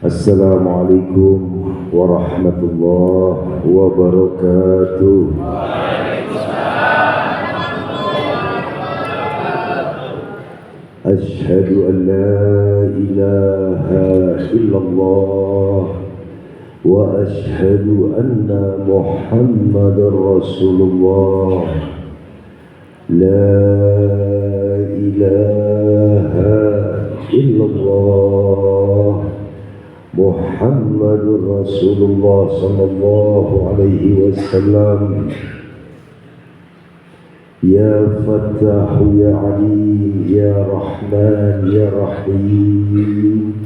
Assalamualaikum warahmatullahi wabarakatuh. Asyhadu an la ilaha illallah wa asyhadu anna Muhammadar Rasulullah. La ilaha illallah Muhammadur Rasulullah sallallahu alaihi wasallam. Ya Fattah ya Alim ya Rahman ya Rahim.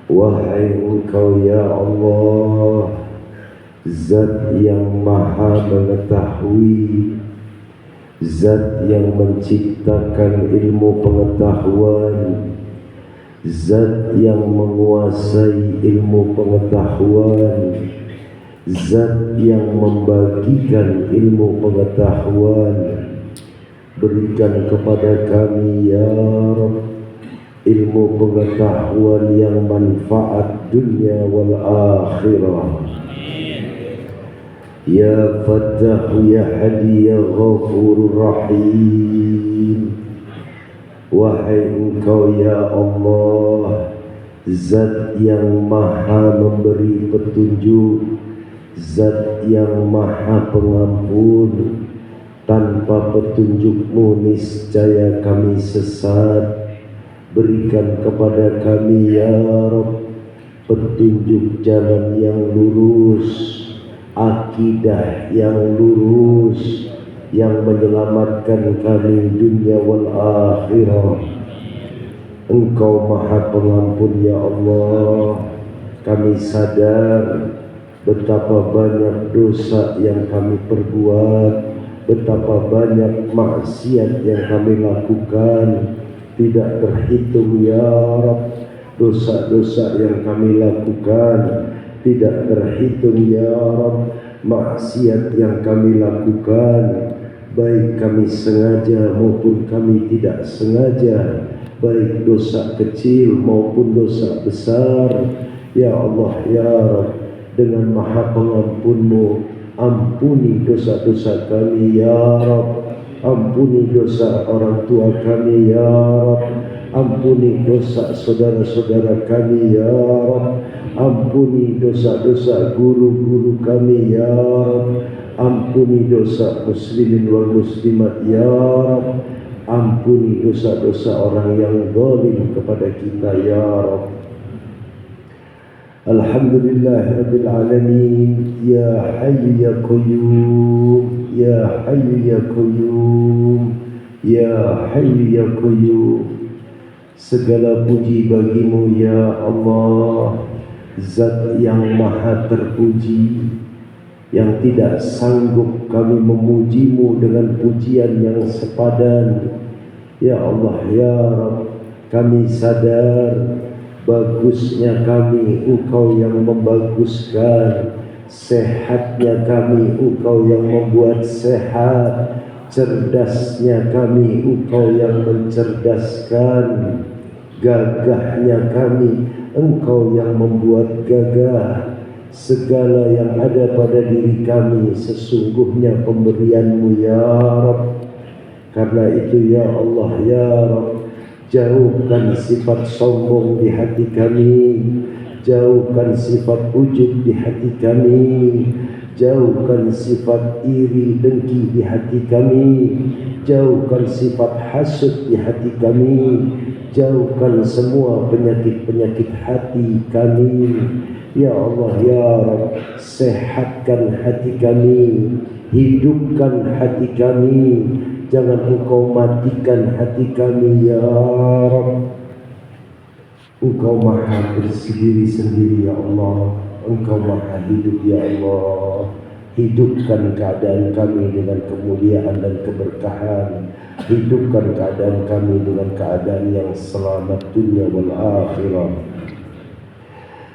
Wahai Engkau ya Allah, Zat yang Maha mengetahui, Zat yang menciptakan ilmu pengetahuan, Zat yang menguasai ilmu pengetahuan, Zat yang membagikan ilmu pengetahuan. Berikan kepada kami ya Rabb ilmu pengetahuan yang manfaat dunia wal akhirah. Ya Fattah ya Hadi ya Ghafurur Rahim. Wahai Engkau ya Allah, Zat yang Maha memberi petunjuk, Zat yang Maha pengampun. Tanpa petunjuk-Mu niscaya kami sesat. Berikan kepada kami ya Rabb petunjuk jalan yang lurus, akidah yang lurus, yang menyelamatkan kami dunia wal akhirah. Engkau Maha Pengampun ya Allah. Kami sadar betapa banyak dosa yang kami perbuat, betapa banyak maksiat yang kami lakukan, tidak terhitung ya Rabb. Dosa-dosa yang kami lakukan tidak terhitung ya Rabb. Maksiat yang kami lakukan, baik kami sengaja maupun kami tidak sengaja, baik dosa kecil maupun dosa besar. Ya Allah ya Rabb, dengan Maha Pengampun-Mu, ampuni dosa-dosa kami ya Rabb. Ampuni dosa orang tua kami ya Rabb. Ampuni dosa saudara-saudara kami ya Rabb. Ampuni dosa-dosa guru-guru kami ya Rabb. Ampuni dosa muslimin wal muslimat ya Rabb. Ampuni dosa-dosa orang yang zalim kepada kita ya Rabb. Alhamdulillah Rabbil Alamin. Ya Hayyu Ya Qayyum, Ya Hayyu Ya Qayyum, Ya Hayyu Ya Qayyum. Segala puji bagimu ya Allah, Zat yang maha terpuji, yang tidak sanggup kami memujimu dengan pujian yang sepadan. Ya Allah ya Rabb, kami sadar bagusnya kami Engkau yang membaguskan, sehatnya kami Engkau yang membuat sehat, cerdasnya kami Engkau yang mencerdaskan, gagahnya kami Engkau yang membuat gagah. Segala yang ada pada diri kami sesungguhnya pemberian-Mu ya Rabb. Karena itu ya Allah ya Rabb, jauhkan sifat sombong di hati kami, jauhkan sifat ujub di hati kami, jauhkan sifat iri dengki di hati kami, jauhkan sifat hasud di hati kami, jauhkan semua penyakit-penyakit hati kami. Ya Allah ya Rabb, sehatkan hati kami, hidupkan hati kami, jangan Engkau matikan hati kami ya Rabb. Engkau maha bersendiri-sendiri ya Allah. Engkau maha hidup ya Allah. Hidupkan keadaan kami dengan kemuliaan dan keberkahan. Hidupkan keadaan kami dengan keadaan yang selamat dunia wal akhirah.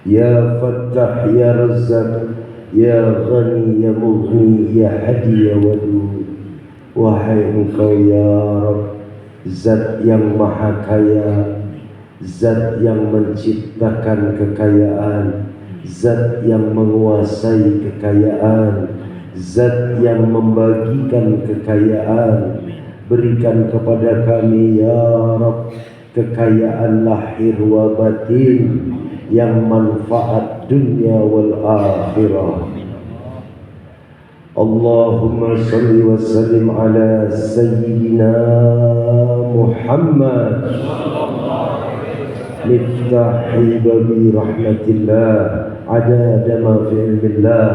Ya Fattah ya Razzaq, Ya Ghani ya Mughni, Ya Hadi ya Wadud. Wahai Engkau ya Rabb, Zat yang maha kaya, Zat yang menciptakan kekayaan, Zat yang menguasai kekayaan, Zat yang membagikan kekayaan. Berikan kepada kami ya Rabb kekayaan lahir wa batin yang manfaat dunia wal akhirah. Allahumma salli wa sallim ala Sayyidina Muhammad miftahi babi rahmatillah adada ma fi ilmillah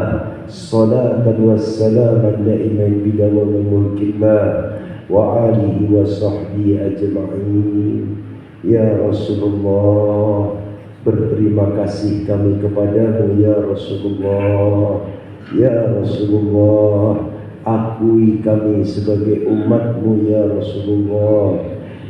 salatan wa salaman da'iman bidawam mulkillah wa alihi wa sahbihi ajma'in. Ya Rasulullah, berterima kasih kami kepadamu ya Rasulullah. Ya Rasulullah, akui kami sebagai umatmu ya Rasulullah.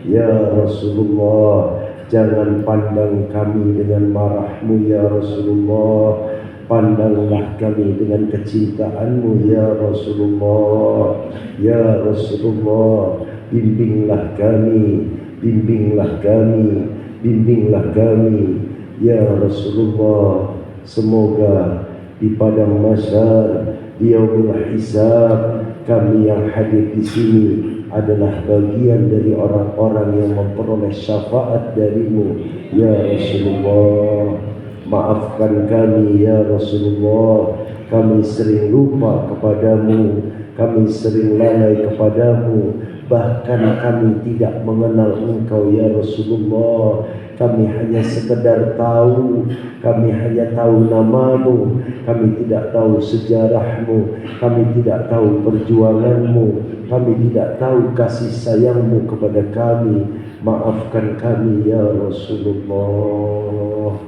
Ya Rasulullah, jangan pandang kami dengan marahmu ya Rasulullah. Pandanglah kami dengan kecintaanmu ya Rasulullah. Ya Rasulullah, bimbinglah kami, bimbinglah kami, bimbinglah kami ya Rasulullah. Semoga di padang mahsyar, di yaumul hisab, kami yang hadir di sini adalah bagian dari orang-orang yang memperoleh syafaat darimu ya Rasulullah. Maafkan kami ya Rasulullah, kami sering lupa kepadamu, kami sering lalai kepadamu, bahkan kami tidak mengenal Engkau ya Rasulullah. Kami hanya sekedar tahu, kami hanya tahu namamu, kami tidak tahu sejarahmu, kami tidak tahu perjuanganmu, kami tidak tahu kasih sayangmu kepada kami. Maafkan kami ya Rasulullah.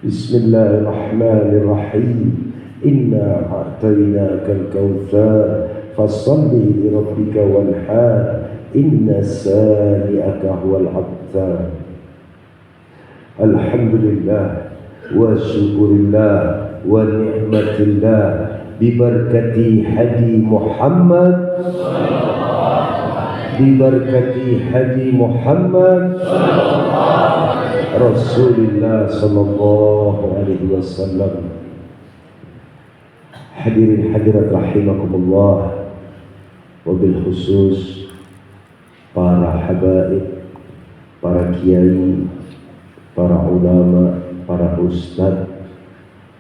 Bismillahirrahmanirrahim. Inna a'tainakal kautsar fasalli li rabbika wanhar inna sani'aka huwal abtar. Alhamdulillah wa syukurillah wa ni'matillah bibarkati hadi Muhammad, bibarkati hadi Muhammad Rasulullah sallallahu alaihi wasallam. Hadirin hadirat rahimakumullah, wabil khusus para habaib, para kiai, para ulama, para ustadz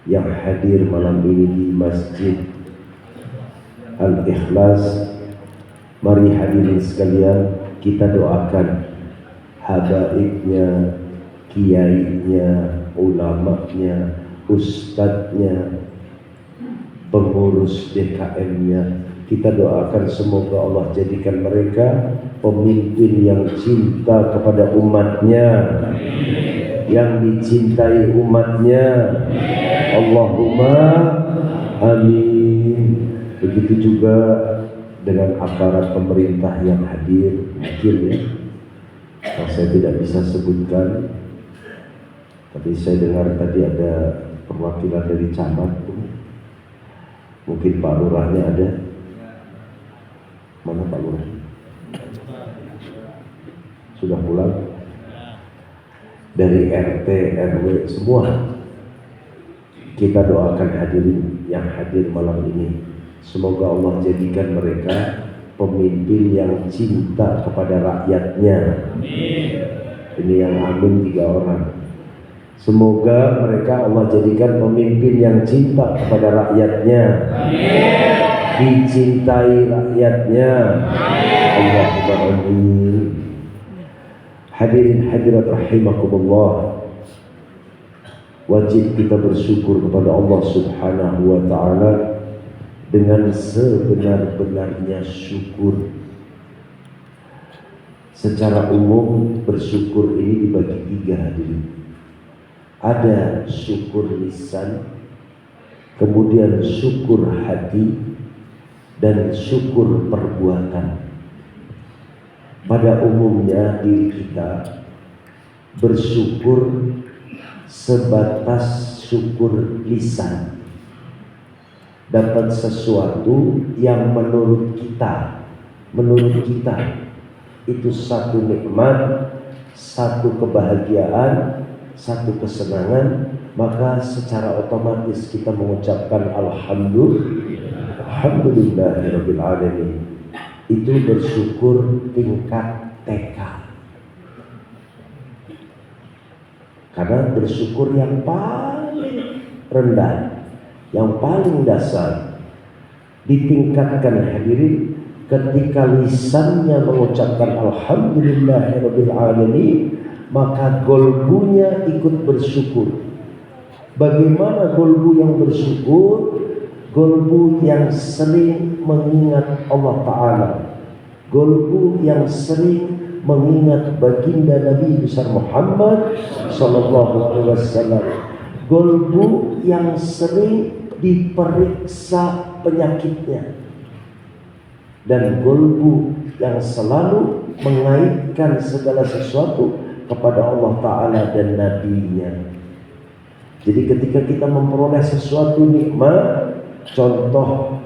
yang hadir malam ini di Masjid Al-Ikhlas. Mari hadirin sekalian, kita doakan habaibnya, kiainya, ulamanya, ustadznya, pengurus DKM-nya. Kita doakan semoga Allah jadikan mereka pemimpin yang cinta kepada umatnya, yang dicintai umatnya. Allahumma amin. Begitu juga dengan aparat pemerintah yang hadir. Mungkin ya, saya tidak bisa sebutkan, tapi saya dengar tadi ada perwakilan dari camat. Mungkin Pak Lurahnya ada. Mana Pak Lurah? Sudah pulang? Dari RT, RW semua. Kita doakan hadirin yang hadir malam ini, semoga Allah jadikan mereka pemimpin yang cinta kepada rakyatnya. Ini yang amin 3 orang. Semoga mereka Allah jadikan pemimpin yang cinta kepada rakyatnya, dicintai rakyatnya. Allahumma amin. Hadirin hadirat rahimakumullah, wajib kita bersyukur kepada Allah Subhanahu wa ta'ala dengan sebenar-benarnya syukur. Secara umum bersyukur ini dibagi 3 hadirin. Ada syukur lisan, kemudian syukur hati, dan syukur perbuatan. Pada umumnya diri kita bersyukur sebatas syukur lisan, dapat sesuatu yang menurut kita itu satu nikmat, satu kebahagiaan, satu kesenangan, maka secara otomatis kita mengucapkan alhamdulillahirabbil alamin. Itu bersyukur tingkat TK. Karena bersyukur yang paling rendah, yang paling dasar, ditingkatkan hadirin ketika lisannya mengucapkan alhamdulillahirabbil alamin, maka golbunya ikut bersyukur. Bagaimana golbu yang bersyukur? Golbu yang sering mengingat Allah Ta'ala, golbu yang sering mengingat baginda Nabi besar Muhammad Sallallahu Alaihi Wasallam, golbu yang sering diperiksa penyakitnya, dan golbu yang selalu mengaitkan segala sesuatu kepada Allah Ta'ala dan Nabi-Nya. Jadi ketika kita memperoleh sesuatu nikmat, contoh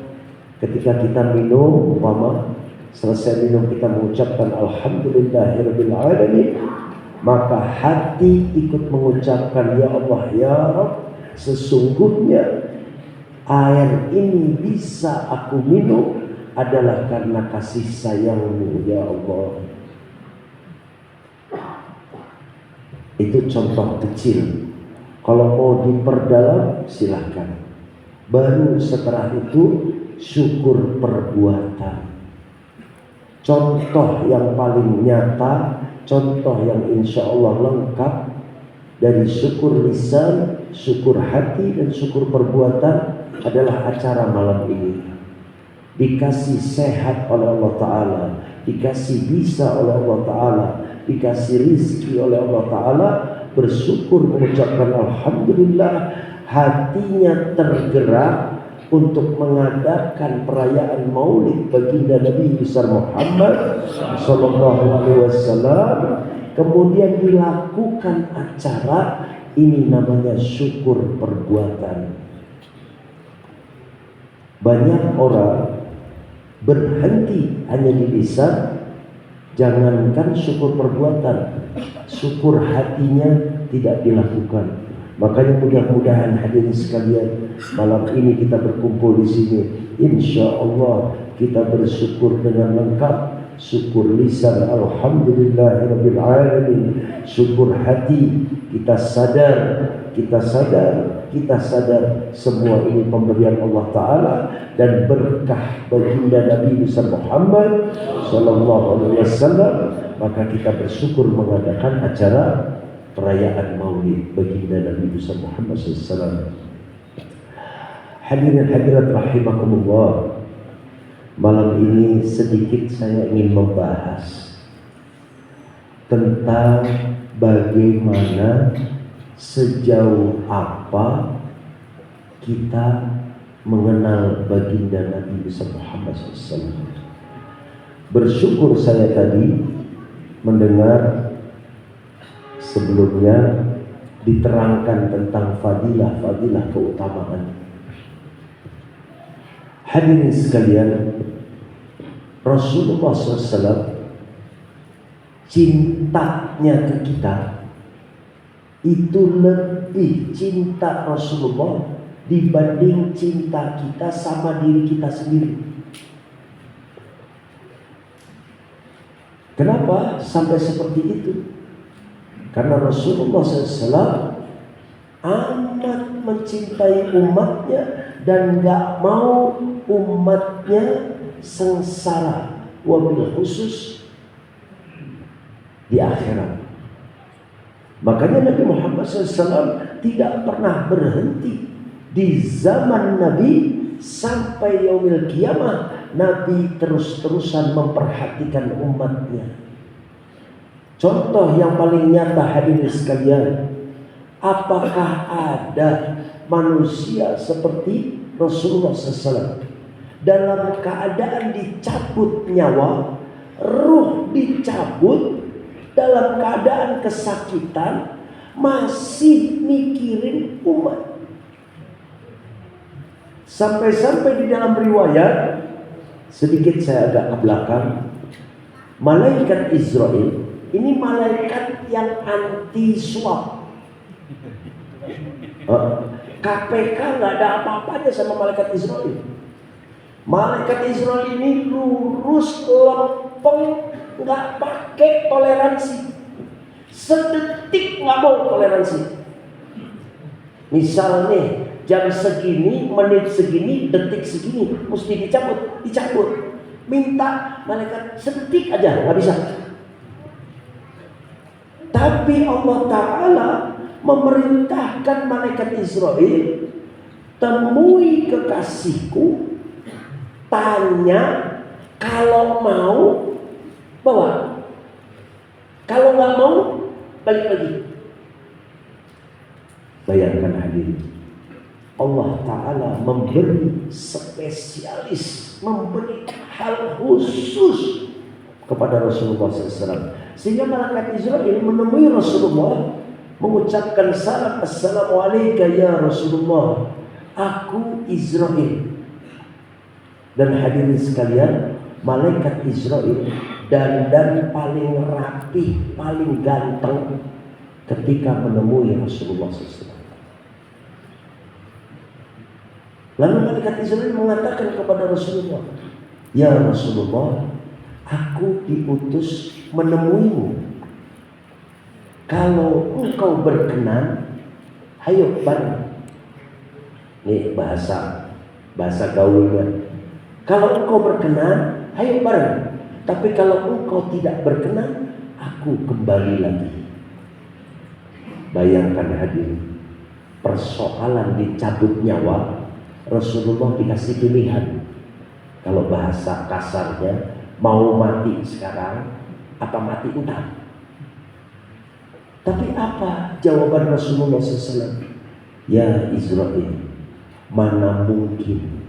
ketika kita minum, umpama selesai minum kita mengucapkan alhamdulillahirabbil alamin, maka hati ikut mengucapkan ya Allah ya Rabb, sesungguhnya air ini bisa aku minum adalah karena kasih sayangmu ya Allah. Itu contoh kecil. Kalau mau diperdalam silahkan. Baru setelah itu syukur perbuatan. Contoh yang paling nyata, contoh yang insya Allah lengkap dari syukur lisan, syukur hati, dan syukur perbuatan adalah acara malam ini. Dikasih sehat oleh Allah Ta'ala, dikasih bisa oleh Allah Ta'ala, dikasih rizki oleh Allah Ta'ala, bersyukur mengucapkan Alhamdulillah, hatinya tergerak untuk mengadakan perayaan Maulid baginda Nabi besar Muhammad Sallallahu Alaihi Wasallam. Kemudian dilakukan acara ini, namanya syukur perbuatan. Banyak orang berhenti hanya di lisan, jangankan syukur perbuatan, syukur hatinya tidak dilakukan. Makanya mudah-mudahan hadirin sekalian, malam ini kita berkumpul di sini, insya Allah kita bersyukur dengan lengkap. Syukur lisan, alhamdulillahirabbil alamin. Syukur hati, kita sadar semua ini pemberian Allah Ta'ala dan berkah baginda Nabi besar Muhammad Sallallahu Alaihi Wasallam. Maka kita bersyukur mengadakan acara perayaan Maulid baginda Nabi besar Muhammad SAW. Hadirin hadirat rahimakumullah, malam ini sedikit saya ingin membahas tentang bagaimana, sejauh apa kita mengenal baginda Nabi besar Muhammad SAW. Bersyukur saya tadi mendengar sebelumnya diterangkan tentang fadilah keutamaan. Hadirin sekalian, Rasulullah SAW cintanya ke kita itu lebih cinta Rasulullah dibanding cinta kita sama diri kita sendiri. Kenapa sampai seperti itu? Karena Rasulullah SAW amat mencintai umatnya dan gak mau umatnya sengsara, wabil khusus di akhirat. Makanya Nabi Muhammad SAW tidak pernah berhenti di zaman Nabi sampai yaumil kiamah. Nabi terus-terusan memperhatikan umatnya. Contoh yang paling nyata hadirin sekalian, apakah ada manusia seperti Rasulullah SAW dalam keadaan dicabut nyawa, ruh dicabut, dalam keadaan kesakitan, masih mikirin umat? Sampai-sampai di dalam riwayat, sedikit saya agak ke belakang, malaikat Israel, ini malaikat yang anti suap. KPK nggak ada apa-apanya sama malaikat Israel. Malaikat Israel ini lurus, lempeng, nggak pakai toleransi. Sedetik nggak mau toleransi. Misalnya jam segini, menit segini, detik segini mesti dicabut. Minta malaikat sedetik aja nggak bisa. Tapi Allah Ta'ala memerintahkan malaikat Israel, temui kekasihku, tanya, kalau mau bawa, kalau nggak mau balik lagi. Bayangkan hadirin, Allah Ta'ala memberi spesialis, memberi hal khusus kepada Rasulullah SAW, sehingga malaikat Israel menemui Rasulullah, mengucapkan salam, assalamualaikum ya Rasulullah, aku Israel. Dan hadirin sekalian, malaikat Israel dandan paling rapi, paling ganteng ketika menemui Rasulullah SAW. Lalu malaikat Israel mengatakan kepada Rasulullah, ya Rasulullah, aku diutus menemuimu. Kalau engkau berkenan, ayo bareng. Ini bahasa gaulnya. Kalau engkau berkenan, ayo bareng. Tapi kalau engkau tidak berkenan, aku kembali lagi. Bayangkan hadirin, persoalan dicabut nyawa, Rasulullah dikasih pilihan. Kalau bahasa kasarnya, mau mati sekarang apa mati entar. Tapi apa jawaban Rasulullah SAW? Ya Israel, mana mungkin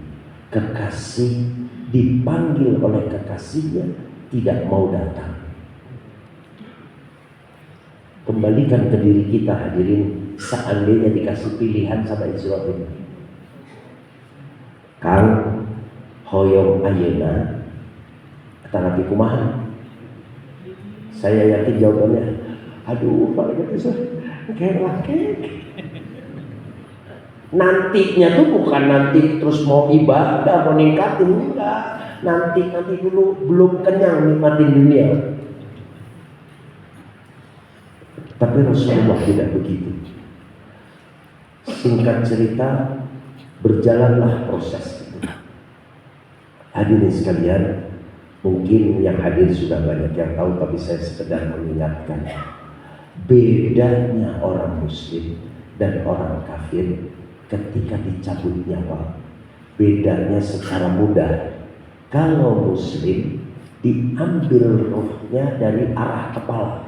kekasih dipanggil oleh kekasihnya tidak mau datang. Kembalikan ke diri kita hadirin, seandainya dikasih pilihan sama Israel. Kang hoyong ayeuna kata Nabi kumaha? Saya yakin jawabannya, aduh Pak itu kayak nantinya tuh bukan nanti terus mau ibadah, mau ningkatin, enggak. Nanti dulu belum kenyang nikmatin dunia. Tapi Rasulullah tidak begitu. Singkat cerita, berjalanlah proses itu. Hadirin sekalian, mungkin yang hadir sudah banyak yang tahu, tapi saya sekedar mengingatkan. Bedanya orang muslim dan orang kafir ketika dicabut nyawa, bedanya secara mudah. Kalau muslim diambil rohnya dari arah kepala,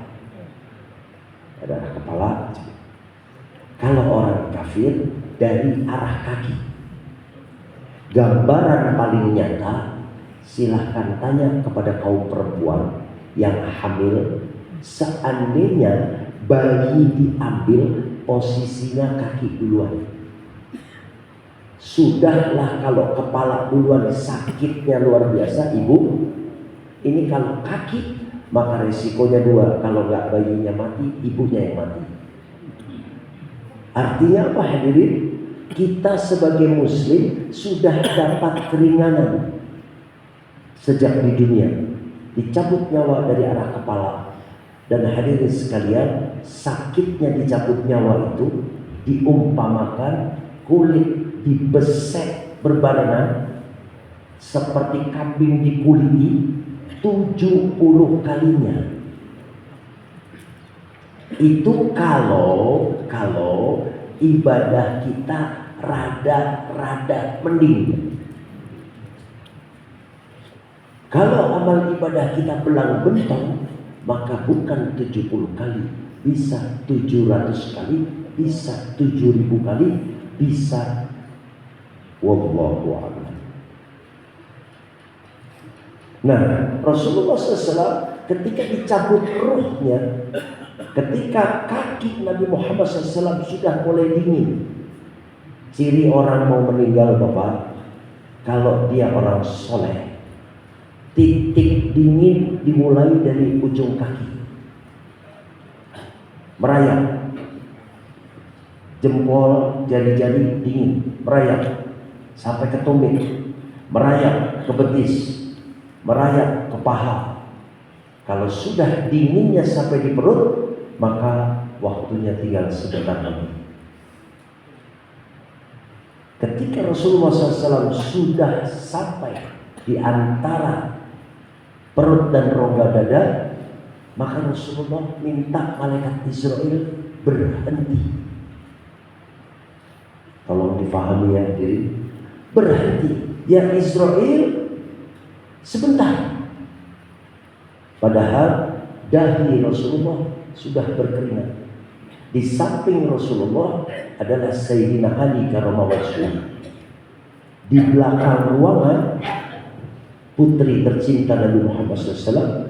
kalau orang kafir dari arah kaki. Gambaran paling nyata, silahkan tanya kepada kaum perempuan yang hamil, seandainya bayi diambil posisinya kaki duluan, sudahlah kalau kepala duluan sakitnya luar biasa ibu. Ini kalau kaki maka resikonya dua, kalau nggak bayinya mati, ibunya yang mati. Artinya apa hadirin? Kita sebagai muslim sudah dapat keringanan sejak di dunia, dicabut nyawa dari arah kepala. Dan hadirin sekalian, sakitnya dicabut nyawa itu diumpamakan kulit dibesek berbarengan seperti kambing dikuliti 70 kalinya. Itu kalau ibadah kita rada mending. Kalau amal ibadah kita belang bentong, maka bukan 70 kali, bisa 700 kali, bisa 7.000 kali, bisa wallahu a'lam. Nah, Rasulullah SAW ketika dicabut ruhnya, ketika kaki Nabi Muhammad SAW sudah mulai dingin. Ciri orang mau meninggal Bapak, kalau dia orang soleh, titik dingin dimulai dari ujung kaki, merayap, jempol, jari-jari dingin, merayap sampai ke tumit, merayap ke betis, merayap ke paha. Kalau sudah dinginnya sampai di perut, maka waktunya tinggal sebentar lagi. Ketika Rasulullah SAW sudah sampai di antara perut dan rongga dada, maka Rasulullah minta malaikat Israel berhenti. Tolong difahami ya diri, berhenti ya Israel sebentar. Padahal dahi Rasulullah sudah berkeringat. Di samping Rasulullah adalah Sayyidina Ali karramallahu wajhahu. Di belakang ruangan putri tercinta Nabi Muhammad SAW,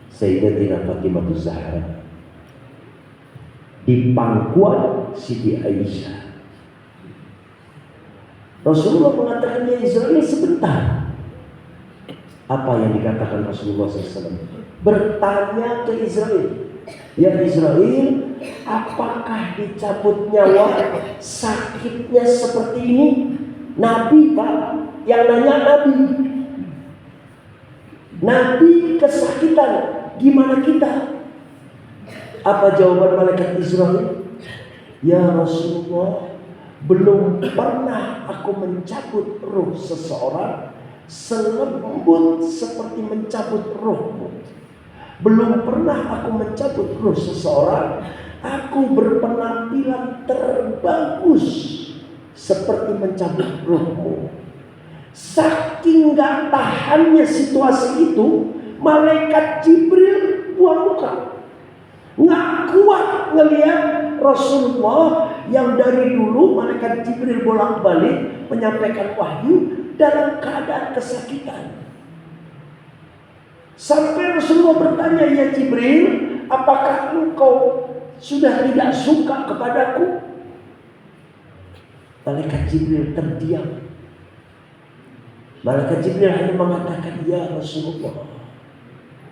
Sayyidatina Fatimah Zahra. Di pangkuan Siti Aisyah. Rasulullah mengatakan ya Israel sebentar. Apa yang dikatakan Rasulullah SAW? Bertanya ke Israel, ya Israel, apakah dicabut nyawa sakitnya seperti ini? Nabi Pak, yang nanya Nabi. Nabi kesakitan, gimana kita? Apa jawaban malaikat Israel? Ya Rasulullah, belum pernah aku mencabut ruh seseorang selembut seperti mencabut rohmu. Belum pernah aku mencabut roh seseorang. Aku berpenampilan terbagus seperti mencabut rohmu. Saking gak tahannya situasi itu, malaikat Jibril buang muka. Nggak kuat ngelihat Rasulullah yang dari dulu malaikat Jibril bolak-balik menyampaikan wahyu dalam keadaan kesakitan. Sampai Rasulullah bertanya, ya Jibril, apakah engkau sudah tidak suka kepadaku? Malaikat Jibril terdiam. Malaikat Jibril hanya mengatakan, ya Rasulullah,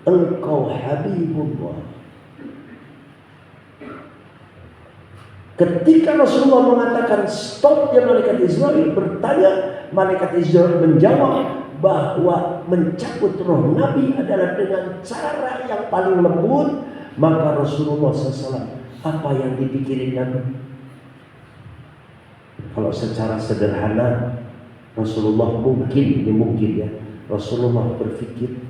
engkau Habibullah. Ketika Rasulullah mengatakan stop, ya malaikat Israel bertanya, malaikat Israel menjawab bahwa mencabut roh Nabi adalah dengan cara yang paling lembut. Maka Rasulullah SAW, apa yang dipikirin Nabi? Kalau secara sederhana, Rasulullah mungkin ya, Rasulullah berpikir,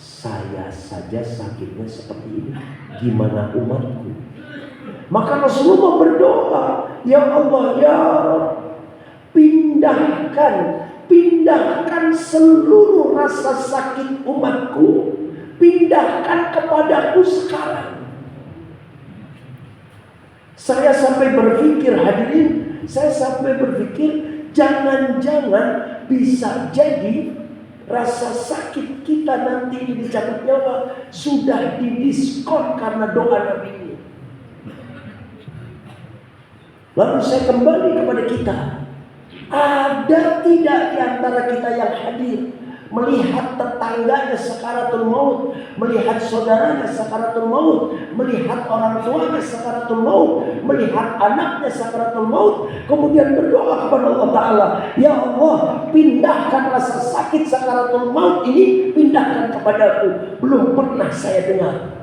saya saja sakitnya seperti ini, gimana umatku? Maka Rasulullah berdoa, ya Allah, ya Rabb, pindahkan seluruh rasa sakit umatku, pindahkan kepadaku sekarang. Saya sampai berpikir, hadirin, jangan-jangan bisa jadi rasa sakit kita nanti dicabut nyawa sudah didiskon karena doa Nabi ini. Lalu saya kembali kepada kita. Ada tidak di antara kita yang hadir melihat tetangganya sakaratul maut, melihat saudaranya sakaratul maut, melihat orang tuanya sakaratul maut, melihat anaknya sakaratul maut, kemudian berdoa kepada Allah Ta'ala, ya Allah, pindahkan rasa sakit sakaratul maut ini, pindahkan kepadaku. Belum pernah saya dengar.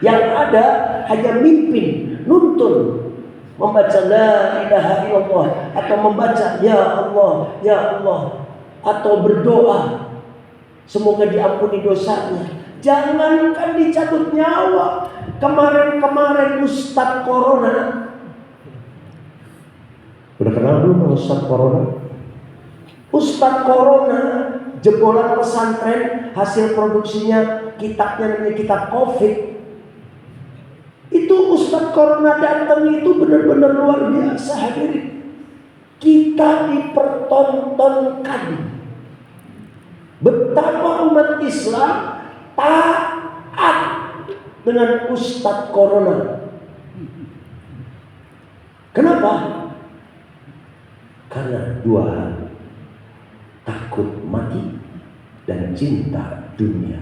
Yang ada hanya mimpin, nuntun, membaca la ilaha illallah, atau membaca ya Allah, ya Allah, atau berdoa semoga diampuni dosanya. Jangankan dicabut nyawa, kemarin Ustadz Corona, udah kenal belum Ustadz Corona? Ustadz Corona jebolan pesantren, hasil produksinya kitabnya namanya kitab Covid. Itu Ustadz Corona datang itu benar-benar luar biasa, hadirin. Kita dipertontonkan betapa umat Islam taat dengan Ustadz Corona. Kenapa? Karena dua hal: takut mati dan cinta dunia.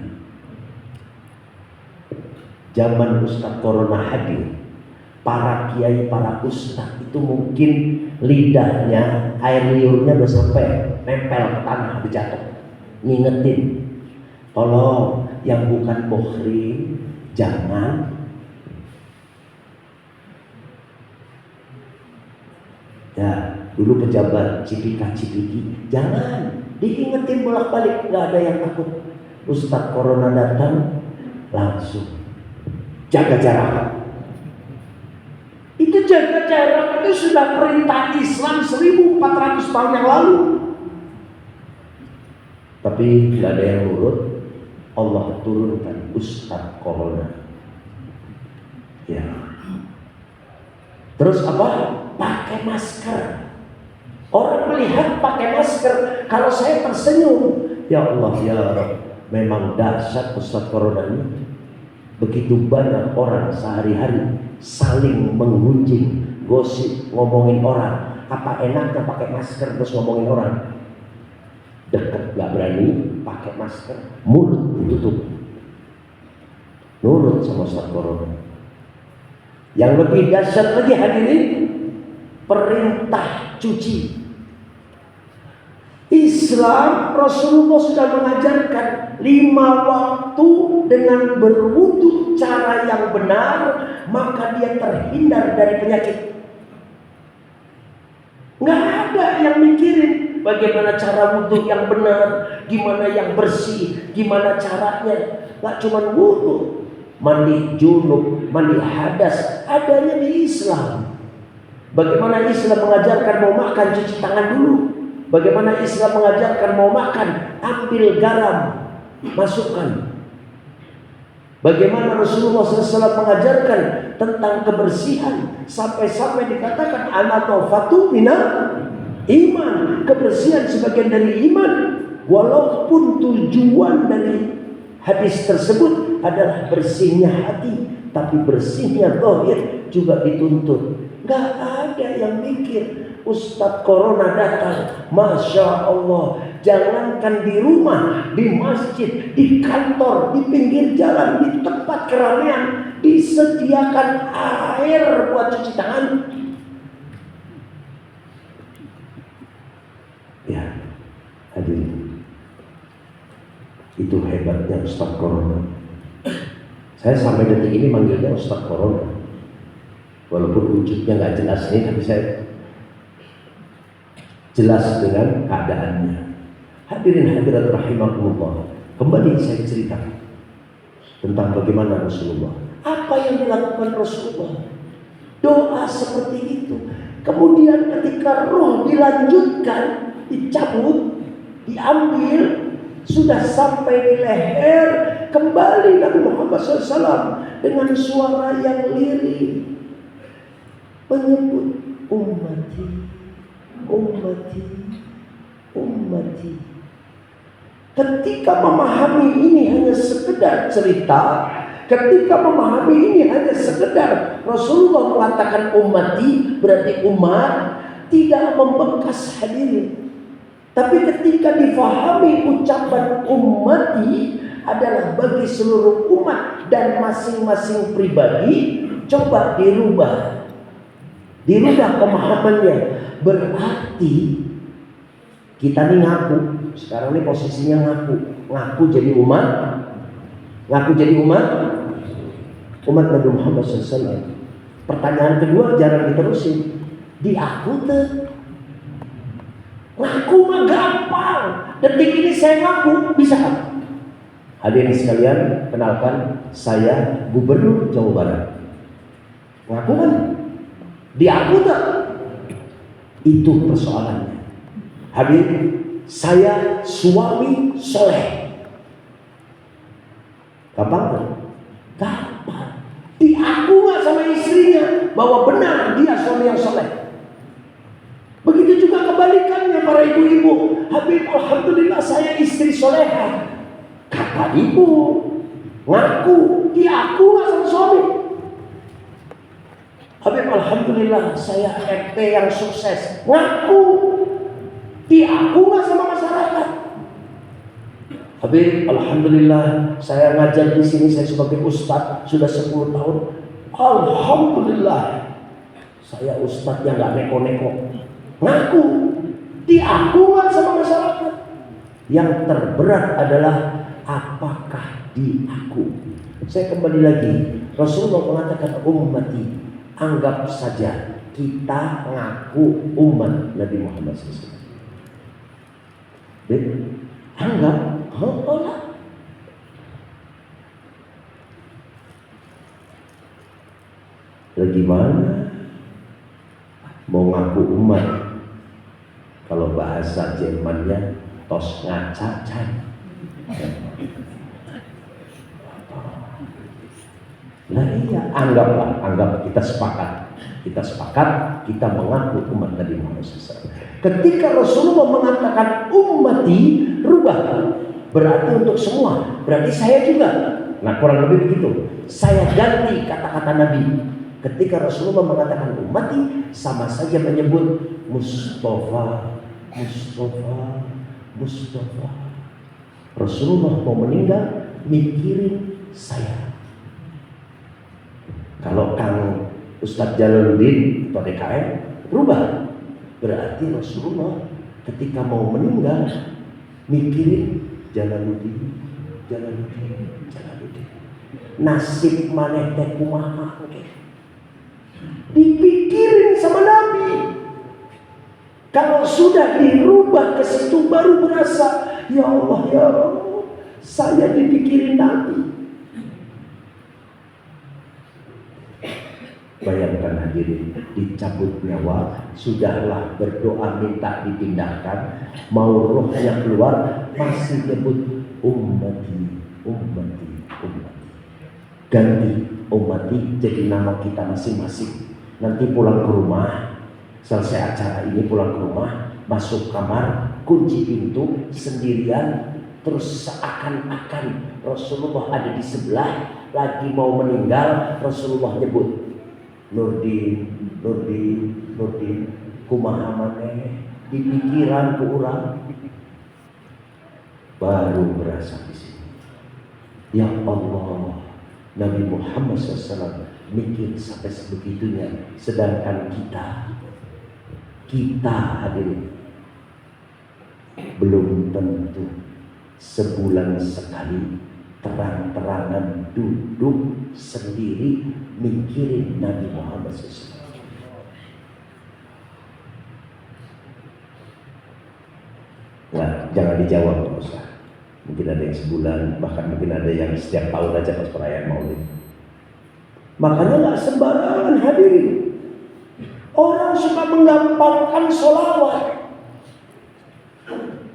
Zaman Ustadz Corona hadir, para kiai, para ustadz itu mungkin lidahnya, air liurnya udah sampai nempel ke tanah, jatuh. Ngingetin, tolong yang bukan muhrim jangan. Ya, dulu pejabat Cipika-Cipiki, jangan diingetin bolak-balik, nggak ada yang takut. Ustadz Corona datang, langsung jaga jarak. Itu jaga jarak itu sudah perintah Islam 1400 tahun yang lalu. Tapi nggak ada yang nurut. Allah turunkan Ustadz Corona. Ya. Terus apa? Pakai masker. Orang melihat pakai masker. Kalau saya tersenyum, ya Allah, ya Rabb, memang dahsyat Ustadz Corona ini. Begitu banyak orang sehari-hari saling mengunjing, gosip, ngomongin orang. Apa enaknya pakai masker terus ngomongin orang? Dekat gak berani, pakai masker, mulut ditutup. Nurut sama Ustadz Corona. Yang lebih dahsyat lagi hadirin, perintah cuci. Islam, Rasulullah sudah mengajarkan 5 waktu dengan berwudu cara yang benar, maka dia terhindar dari penyakit. Nggak ada yang mikirin bagaimana cara wudhu yang benar, gimana yang bersih, gimana caranya. Nggak cuma wudhu, mandi junub, mandi hadas, adanya di Islam. Bagaimana Islam mengajarkan mau makan cuci tangan dulu. Bagaimana Islam mengajarkan mau makan ambil garam, masukkan. Bagaimana Rasulullah SAW mengajarkan tentang kebersihan sampai-sampai dikatakan an-nadhafatu minal iman, kebersihan sebagian dari iman. Walaupun tujuan dari hadis tersebut adalah bersihnya hati, tapi bersihnya zahir juga dituntut. Gak ada yang mikir Ustadz Corona datang, Masya Allah, jangankan di rumah, di masjid, di kantor, di pinggir jalan, di tempat keramaian disediakan air buat cuci tangan. Ya, hadirin, itu hebatnya Ustadz Corona. Saya sampai detik ini manggilnya Ustadz Corona, walaupun wujudnya nggak jelas ini, tapi saya jelas dengan keadaannya. Hadirin hadirat rahimakumullah, kembali saya ceritakan tentang bagaimana Rasulullah, apa yang dilakukan Rasulullah, doa seperti itu. Kemudian ketika roh dilanjutkan, dicabut, diambil, sudah sampai di leher, kembali Nabi Muhammad SAW dengan suara yang lirih menyebut ummati, ummati, ummati. Ketika memahami ini hanya sekedar cerita, ketika memahami ini hanya sekedar Rasulullah mengatakan ummati berarti umat, tidak membekas hadirin. Tapi ketika difahami ucapan ummati adalah bagi seluruh umat dan masing-masing pribadi, coba dirubah pemahamannya. Berarti kita nih ngaku, sekarang ini posisinya ngaku jadi umat Nabi Muhammad SAW. Pertanyaan kedua jarang diterusin, diaku tuh. Ngaku mah gampang, detik ini saya ngaku, bisa kan? Hadirin sekalian, kenalkan, saya Gubernur Jawa Barat. Ngaku kan? Diaku tak? Itu persoalannya. Hadirin, saya suami soleh. Gampang kan? Gampang. Diaku gak sama istrinya bahwa benar dia suami yang soleh. Begitu juga kebalikannya para ibu-ibu. Habib, alhamdulillah saya istri soleha. Kata ibu, ngaku, diaku gak sama suami. Habib, alhamdulillah saya RT yang sukses. Ngaku, diaku gak sama masyarakat. Habib, alhamdulillah saya ngajar di sini, saya sebagai ustadz sudah 10 tahun. Alhamdulillah saya ustadz yang gak neko-neko. Ngaku, diaku gak sama masyarakat. Yang terberat adalah apakah diaku. Saya kembali lagi, Rasulullah mengatakan ummati, anggap saja kita ngaku umat Nabi Muhammad SAW. Anggap, lagi mana mau ngaku umat? Kalau bahasa Jermannya tos ngacacan. Nah iya, anggap kita sepakat kita mengaku umat Nabi Muhammad SAW. Ketika Rasulullah mengatakan ummati, rubah, berarti untuk semua, berarti saya juga. Nah kurang lebih begitu. Saya ganti kata-kata Nabi. Ketika Rasulullah mengatakan ummati, sama saja menyebut Mustafa. Rasulullah mau meninggal, mikirin saya. Kalau Kang Ustadz Jalaluddin atau DKM berubah, berarti Rasulullah ketika mau meninggal mikirin Jalaluddin. Nasib maneh teh kumaha, dipikirin sama Nabi. Kalau sudah dirubah ke situ baru berasa, ya Allah, ya Allah, saya dipikirin Nabi. Bayangkan hadirin, dicabut nyawa, sudahlah berdoa minta dipindahkan, mau rohnya keluar, masih nyebut ummati, ummati, ummati. Ganti ummati jadi nama kita masing-masing. Nanti pulang ke rumah, selesai acara ini pulang ke rumah, masuk kamar, kunci pintu sendirian, terus seakan-akan Rasulullah ada di sebelah, lagi mau meninggal, Rasulullah nyebut Nurdin, Nurdin, Nurdin, kumaha maneh di pikiran ku urang. Baru berasa di sini. Ya Allah, Nabi Muhammad SAW mikir sampai sebegitunya, sedangkan kita hadirin belum tentu sebulan sekali terang-terangan duduk sendiri mikirin Nabi Muhammad SAW. Nah, jangan dijawab Pak Ustaz. Mungkin ada yang sebulan, bahkan mungkin ada yang setiap tahun aja pas perayaan Maulid. Makanya nggak sembarangan hadirin. Orang suka menggampangkan sholawat.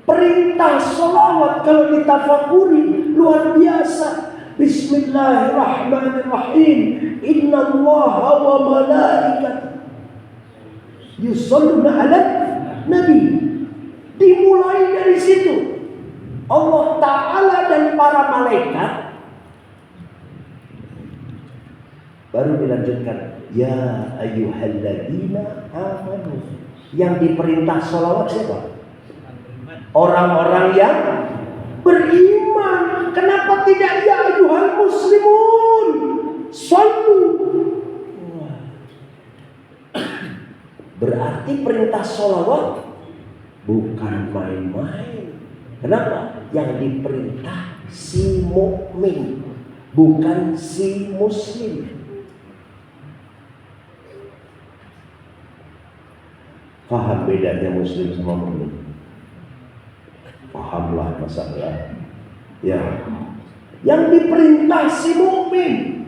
Perintah sholawat kalau ditafakuri luar biasa. Bismillahirrahmanirrahim. Innallaha wa malaikatahu yusholluna 'alan nabi. Dimulai dari situ. Allah Ta'ala dan para malaikat. Baru dilanjutkan, ya ayyuhalladzina amanu. Yang diperintah sholawat siapa? Orang-orang yang beriman. Kenapa tidak ya ayyuhal muslimun shollu? Berarti perintah sholawat bukan main-main. Kenapa? Yang diperintah si mukmin, bukan si muslim. Paham bedanya muslim sama mukmin? Pahamlah masalah. Ya, yang diperintah si mukmin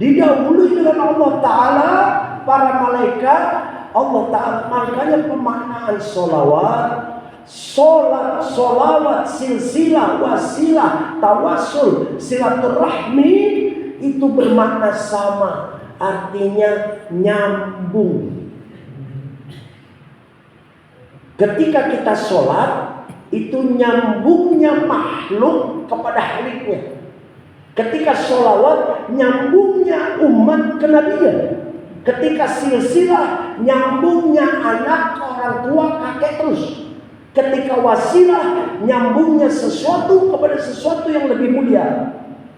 didahului dengan Allah Ta'ala, para malaikat, Allah Ta'ala. Makanya pemaknaan sholawat, solawat, silsilah, wasilah, tawasul, silaturahmi itu bermakna sama, artinya nyambung. Ketika kita sholat, itu nyambungnya makhluk kepada Khaliknya. Ketika sholawat, nyambungnya umat ke Nabinya. Ketika silsilah, nyambungnya anak, orang tua, kakek terus. Ketika wasilah, nyambungnya sesuatu kepada sesuatu yang lebih mulia.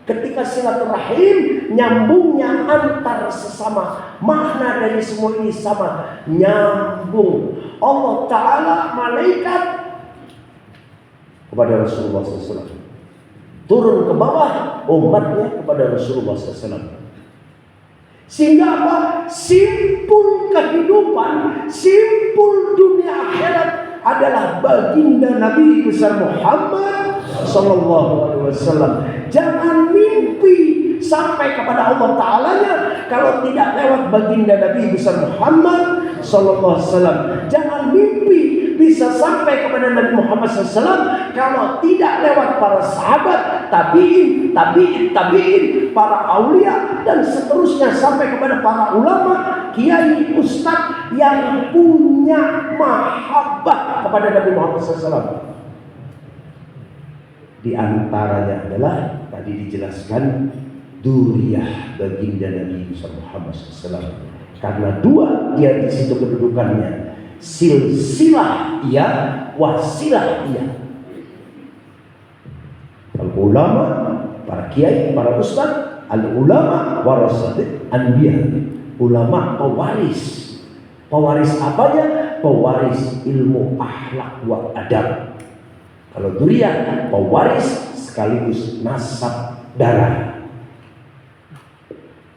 Ketika silaturahim, nyambungnya antar sesama. Makna dari semua ini sama, nyambung. Allah Ta'ala, malaikat kepada Rasulullah SAW, turun ke bawah, umatnya kepada Rasulullah SAW. Sehingga apa? Simpul kehidupan, simpul dunia akhirat adalah baginda Nabi besar Muhammad Sallallahu Alaihi Wasallam. Jangan mimpi sampai kepada Allah Ta'alanya kalau tidak lewat baginda Nabi besar Muhammad Sallallahu Alaihi Wasallam. Jangan mimpi bisa sampai kepada Nabi Muhammad SAW kalau tidak lewat para sahabat, tabi'in, para aulia dan seterusnya sampai kepada para ulama, kiai, ustadz yang punya mahabbah kepada Nabi Muhammad SAW. Di antaranya adalah tadi dijelaskan duriyah baginda Nabi Muhammad SAW. Karena dua dia di situ kedudukannya. Silsilah iya, wasilah iya. Al-ulama, para kiai, para ustaz, al-ulama warasatul anbiya. Ulama pewaris. Pewaris apanya? Pewaris ilmu akhlak wa adab. Kalau duriyah, pewaris sekaligus nasab darah.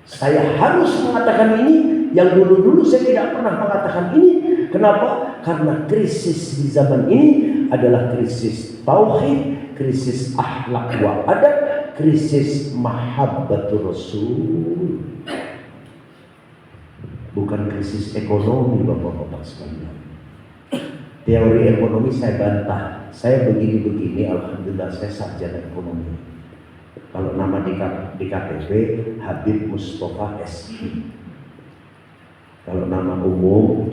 Saya harus mengatakan ini, yang dulu-dulu saya tidak pernah mengatakan ini. Kenapa? Karena krisis di zaman ini adalah krisis tauhid, krisis akhlak wa adab, krisis mahabbatur Rasul. Bukan krisis ekonomi, Bapak-bapak sekalian. Teori ekonomi saya bantah. Saya begini-begini, alhamdulillah saya sarjana ekonomi. Kalau nama di KTP Habib Mustafa SI. Kalau nama umum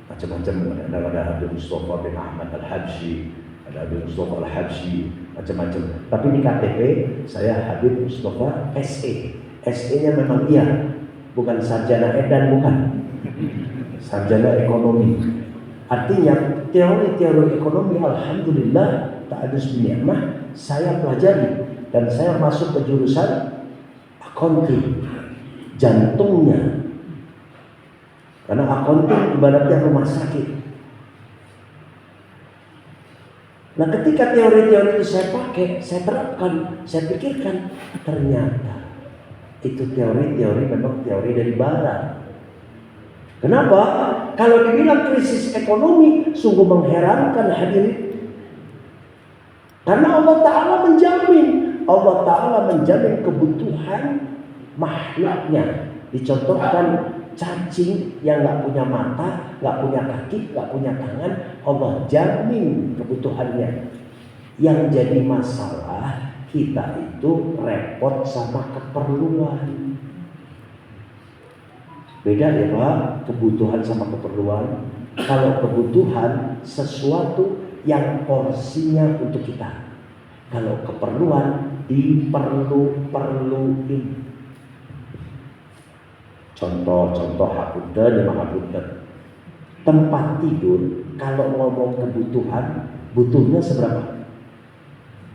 macam-macam, ada Habib Mustafa bin Ahmad Al-Habsyi, ada Habib Mustafa Al-Habsyi, macam-macam. Tapi di KTP saya Habib Mustafa SE. SE-nya memang iya, bukan sarjana edan, bukan. Sarjana ekonomi. Artinya teori-teori ekonomi alhamdulillah ta'adus binikmah saya pelajari dan saya masuk ke jurusan accounting. Jantungnya. Karena accounting ibaratnya rumah sakit. Nah, ketika teori-teori itu saya pakai, saya terapkan, saya pikirkan, ternyata itu teori-teori memang teori dari barat. Kenapa? Kalau dibilang krisis ekonomi, sungguh mengherankan hadirin. Karena Allah Ta'ala menjamin kebutuhan makhluknya. Dicontohkan cacing yang gak punya mata, gak punya kaki, gak punya tangan, Allah jamin kebutuhannya. Yang jadi masalah kita itu repot sama keperluan. Beda ya Pak, kebutuhan sama keperluan. Kalau kebutuhan sesuatu yang porsinya untuk kita. Kalau keperluan diperluin. Contoh hapunten, hapunten. Tempat tidur, kalau ngomong kebutuhan, butuhnya seberapa?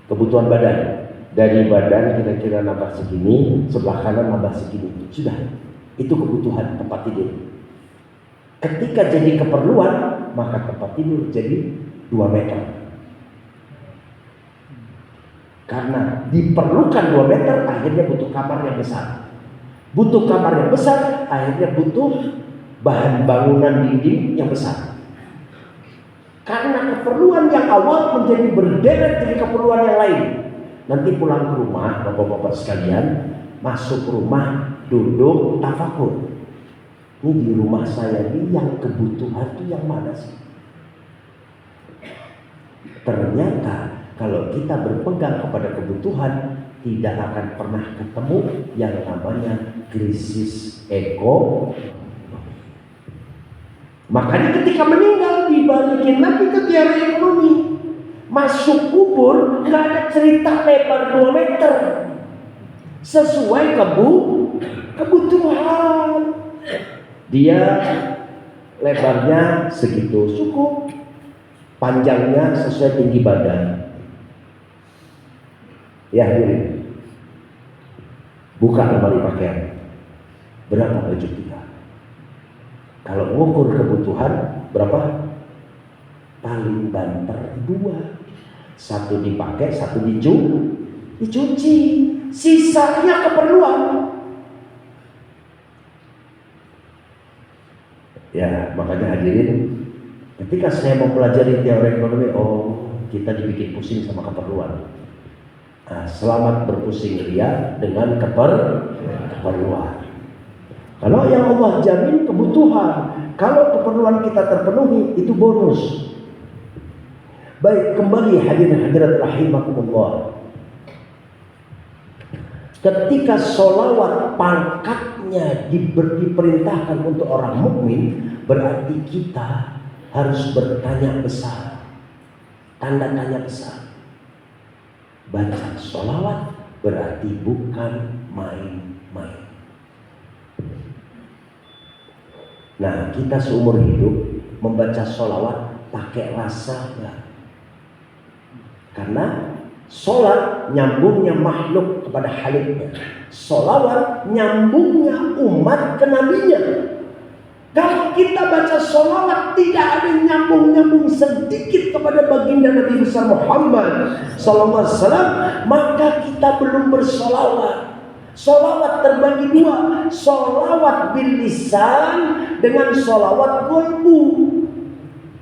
Kebutuhan badan. Dari badan kira-kira nambah segini, sebelah kanan nambah segini. Sudah, itu kebutuhan tempat tidur. Ketika jadi keperluan, maka tempat tidur jadi 2 meter. Karena diperlukan 2 meter, akhirnya butuh kamar yang besar. Butuh kamar yang besar, akhirnya butuh bahan bangunan dinding yang besar. Karena keperluan yang awal menjadi berderet jadi keperluan yang lain. Nanti pulang ke rumah, Bapak-bapak sekalian, masuk rumah, duduk, tafakur. Ini di rumah saya ini yang kebutuhan itu yang mana sih? Ternyata kalau kita berpegang kepada kebutuhan, tidak akan pernah ketemu yang namanya krisis ekonomi. Makanya ketika meninggal dibalikin lagi ke teori ekonomi. Masuk kubur nggak ada cerita lebar 2 meter. Sesuai kebutuhan. Dia lebarnya segitu cukup. Panjangnya sesuai tinggi badan. Ya, ini buka lemari pakaian. Berapa baju kita? Kalau ngukur kebutuhan berapa? Paling banter 2. Satu dipakai, satu dicuci. Sisanya keperluan. Ya, makanya hadirin, ketika saya mau pelajari teori ekonomi, kita dibikin pusing sama keperluan. Nah, selamat berpusing ria dengan keperluan. Kalau yang Allah jamin kebutuhan, kalau keperluan kita terpenuhi, itu bonus. Baik, kembali hadirin hadirat rahimakumullah. Ketika sholawat pangkatnya diperintahkan untuk orang mukmin, berarti kita harus bertanya besar. Tanda tanya besar. Baca sholawat berarti bukan main-main. Nah, kita seumur hidup membaca sholawat pakai rasa enggak? Karena sholat nyambungnya makhluk kepada Khalidnya. Sholawat nyambungnya umat ke nabinya. Kalau kita baca sholawat tidak ada nyambung sedikit kepada baginda Nabi besar Muhammad sallallahu alaihi wasallam, maka kita belum bersolawat. Solawat terbagi 2, solawat bil lisan dengan solawat qalbu.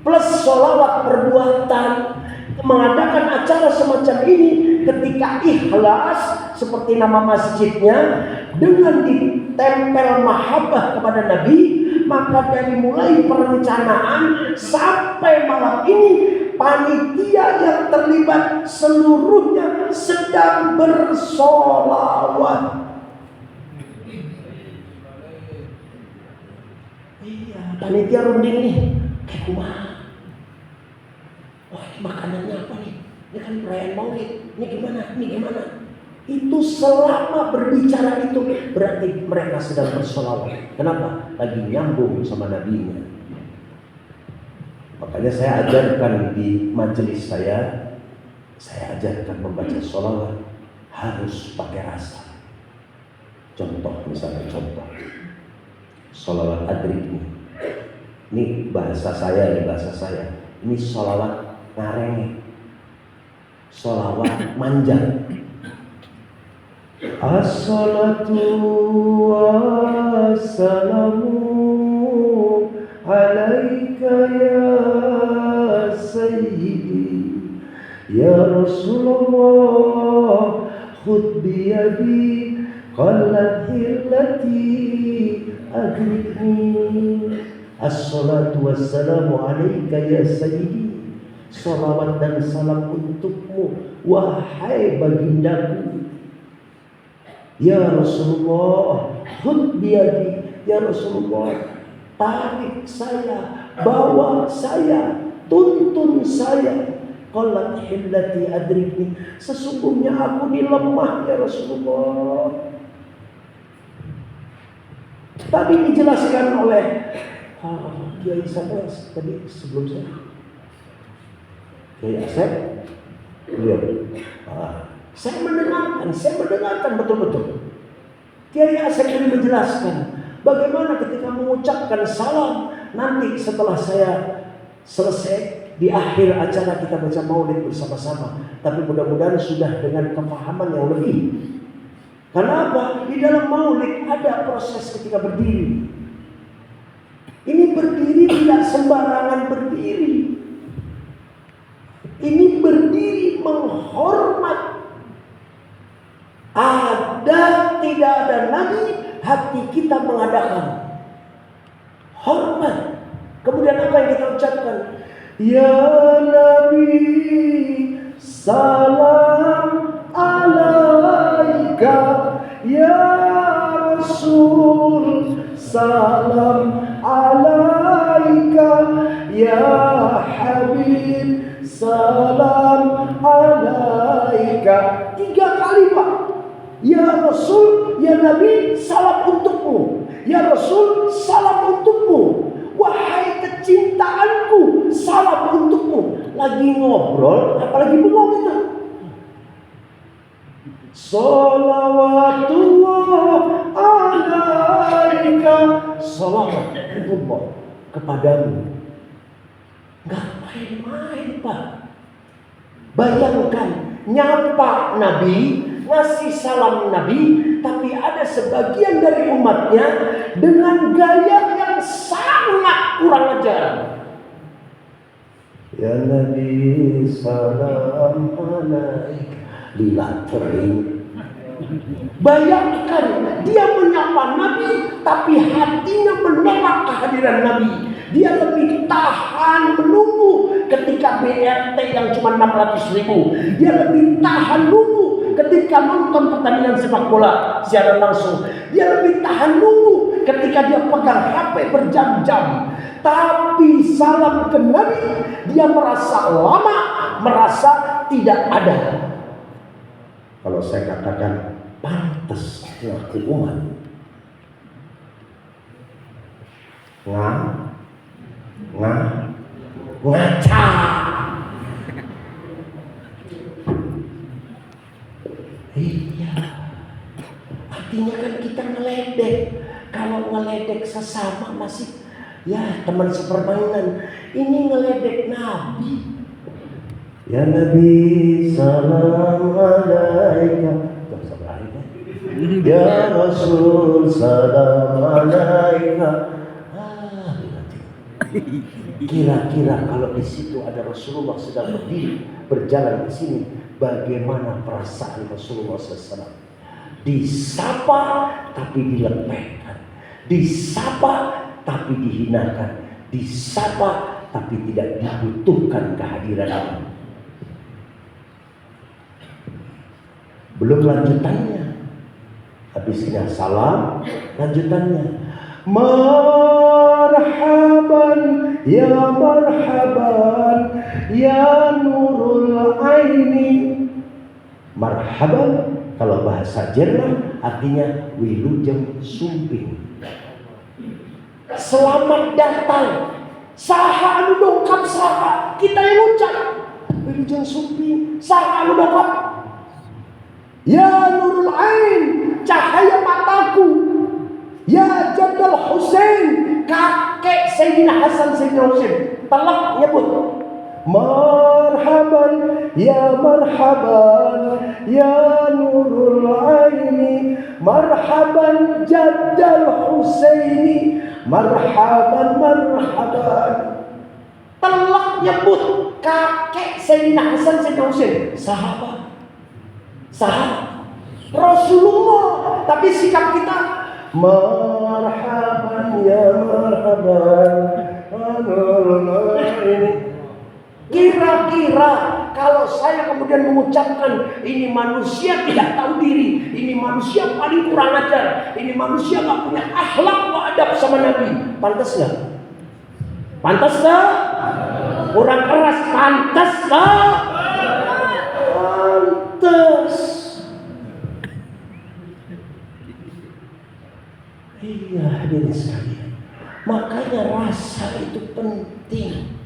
plus sholawat perbuatan. Mengadakan acara semacam ini ketika ikhlas seperti nama masjidnya, dengan ditempel mahabbah kepada Nabi, maka dari mulai perencanaan sampai malam ini panitia yang terlibat seluruhnya sedang bersolawat. Iya, panitia runding nih, kayak kumaha. Wah, ini makanannya apa nih? Ini kan perayaan Maulid. Ini gimana? Itu selama berbicara itu berarti mereka sedang bersolawat. Kenapa? Lagi nyambung sama nabinya. Makanya saya ajarkan di majelis saya ajarkan membaca solawat harus pakai rasa. Misalnya contoh. Solawat adrik ini bahasa saya. Ini solawat ngareng, solawat manjang. As-salatu wassalamu alaika ya sayyidi ya Rasulullah khudh biyadi qallat hillati adrikni. As-salatu wassalamu alaika ya sayyidi, salawat dan salam untukmu wahai bagindaku. Ya Rasulullah khudh biyadi, ya Rasulullah tarik saya, bawa saya, tuntun saya. Qalat hillati adrikni, sesungguhnya aku ini lemah ya Rasulullah. Tadi dijelaskan oleh Kiai siapa tadi sebelum saya? Kiai Asep, beliau. Saya mendengarkan betul-betul. Kiai Asep ini menjelaskan bagaimana ketika mengucapkan salam nanti setelah saya selesai di akhir acara kita baca maulid bersama-sama. Tapi mudah-mudahan sudah dengan pemahaman yang lebih. Kenapa? Di dalam maulid ada proses ketika berdiri. Ini berdiri tidak sembarangan berdiri. Ini berdiri menghormat. Tidak ada nabi, hati kita mengadakan hormat. Kemudian apa yang kita ucapkan? Ya Nabi, salam alaika. Ya Rasul, salam alaika. Ya Habib, salam alaika. 3 kali Pak. Ya Rasul, ya Nabi, salam untukmu. Ya Rasul, salam untukmu. Wahai kecintaanku, salam untukmu. Lagi ngobrol, apalagi bengong kita. Salawatullah alaika. Salawat Allah kepadamu. Gak main-main Pak. Bayangkan nyapa Nabi, ngasih salam Nabi, tapi ada sebagian dari umatnya dengan gaya yang sangat kurang ajar. Ya Nabi, salam alaika. Lila kering. Bayangkan dia menyapa Nabi, tapi hatinya menolak kehadiran Nabi. Dia lebih tahan menunggu ketika BRT yang cuma 600.000. Dia lebih tahan nunggu ketika nonton pertandingan sepak bola siaran langsung. Dia lebih tahan nunggu ketika dia pegang HP berjam-jam. Tapi salam ke Nabi, dia merasa lama, merasa tidak ada. Kalau saya katakan pantas laku umat. Ngaca. Iya. Artinya kan kita ngeledek. Kalau ngeledek sesama masih ya teman sepermainan. Ini ngeledek Nabi. Ya Nabi, salam alaika. Ya Rasul, salam alaika. Kira-kira kalau di situ ada Rasulullah sedang berdiri berjalan di sini, bagaimana perasaan Rasulullah SAW? Disapa tapi dilepehkan, disapa tapi dihinakan, disapa tapi tidak dibutuhkan kehadiran Allah. Belum lanjutannya, habisnya salam, lanjutannya marhaban ya nurul aini. Marhaban kalau bahasa Jerman artinya wilujeng sumping. Selamat datang. Saha anu dongkap saha, kita yang ucap wilujeng sumping. Saha anu dongkap? Ya nurul ain, cahaya mataku. Ya Jadal Husain, kakek Sayyidina Hasan Sayyidina Husain. Telah nyebut marhaban ya nurul aini, marhaban Jadal Husaini, marhaban. Telah nyebut kakek Sayyidina Hasan Sayyidina Husain. Sahabat Rasulullah, tapi sikap kita marhaban ya Kira-kira kalau saya kemudian mengucapkan ini manusia tidak tahu diri, ini manusia paling kurang ajar, ini manusia gak punya akhlak wa adab sama Nabi, pantas gak? Pantas gak? Kurang keras, pantas gak? Pantas. Iya, hadirin sekalian. Makanya rasa itu penting.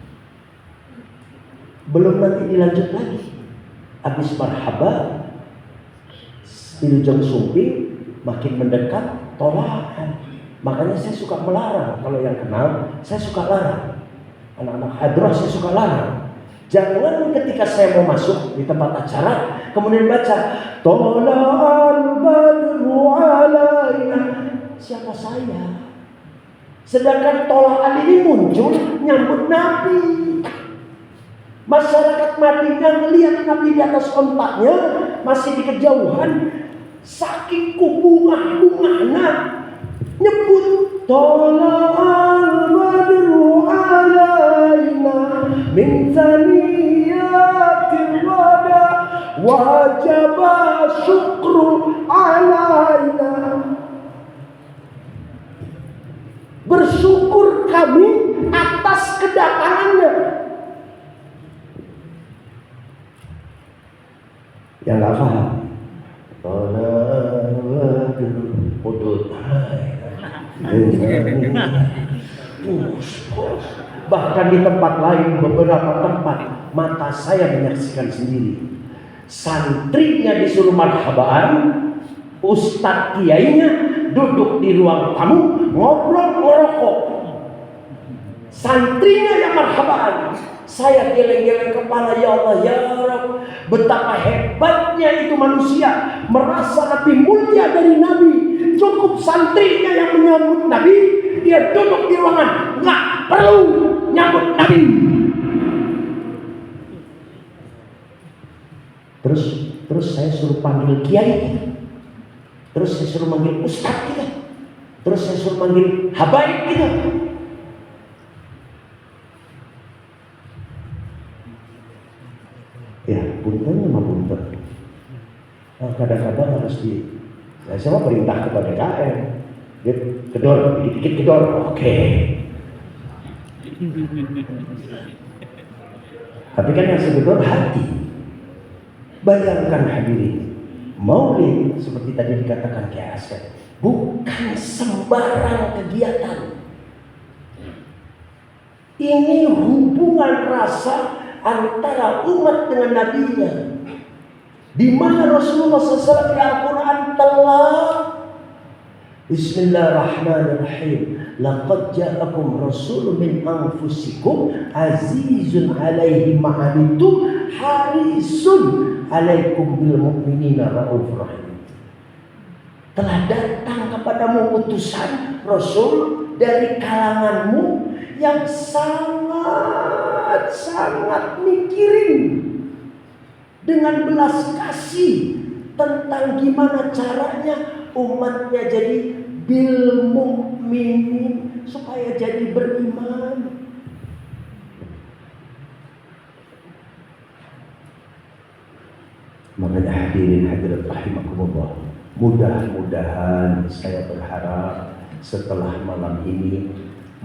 Belum nanti dilanjut lagi. Habis marhaba, wilujeng sumping, makin mendekat tolakan. Makanya saya suka melarang. Kalau yang kenal, saya suka larang. Anak-anak hadrah saya suka larang. Jangan ketika saya mau masuk di tempat acara kemudian baca tola'al badru alaina. Siapa saya? Sedangkan tola'al ini muncul nyambut Nabi. Masyarakat Madinah melihat Nabi di atas ontaknya masih di kejauhan, saking kubungah-bungahnya nyebut tola'al badru alaina min thaniyatil wada wajaba syukru alaina. Bersyukur kami atas kedatangannya. Yang gak paham bahkan di tempat lain, beberapa tempat mata saya menyaksikan sendiri, santrinya disuruh marhabaan, ustadz kiainya duduk di ruang tamu ngobrol ngerokok, santrinya yang marhabaan. Saya geleng-geleng kepala, ya Allah ya Rabb, betapa hebatnya itu manusia merasa lebih mulia dari Nabi. Cukup santrinya yang menyambut Nabi, dia duduk di ruangan, nggak perlu nyambut Nabi. Terus saya suruh panggil kiai, terus saya suruh manggil ustadz kita, terus saya suruh manggil habaib kita. Ya, puntennya mah punten. Nah, kadang-kadang harus saya mau perintah kepada KM. Dia kedor, dikit-dikit kedor. Oke. Tapi kan yang segedor hati. Bayangkan hadirin, maulid seperti tadi dikatakan Kiai Asep, bukan sembarang kegiatan. Ini hubungan rasa antara umat dengan nabinya, di mana Rasulullah SAW di Al-Quran telah Bismillahirrahmanirrahim, laqad ja'akum rasulun min anfusikum azizun alaihi ma'anitum harisun alaikum bil mu'minina raufur rahim. Telah datang kepadamu utusan Rasul dari kalanganmu yang sangat mikirin dengan belas kasih tentang gimana caranya umatnya jadi bil mukminin, supaya jadi beriman. Makanya hadirin hadirat rahimakumullah, mudah-mudahan saya berharap setelah malam ini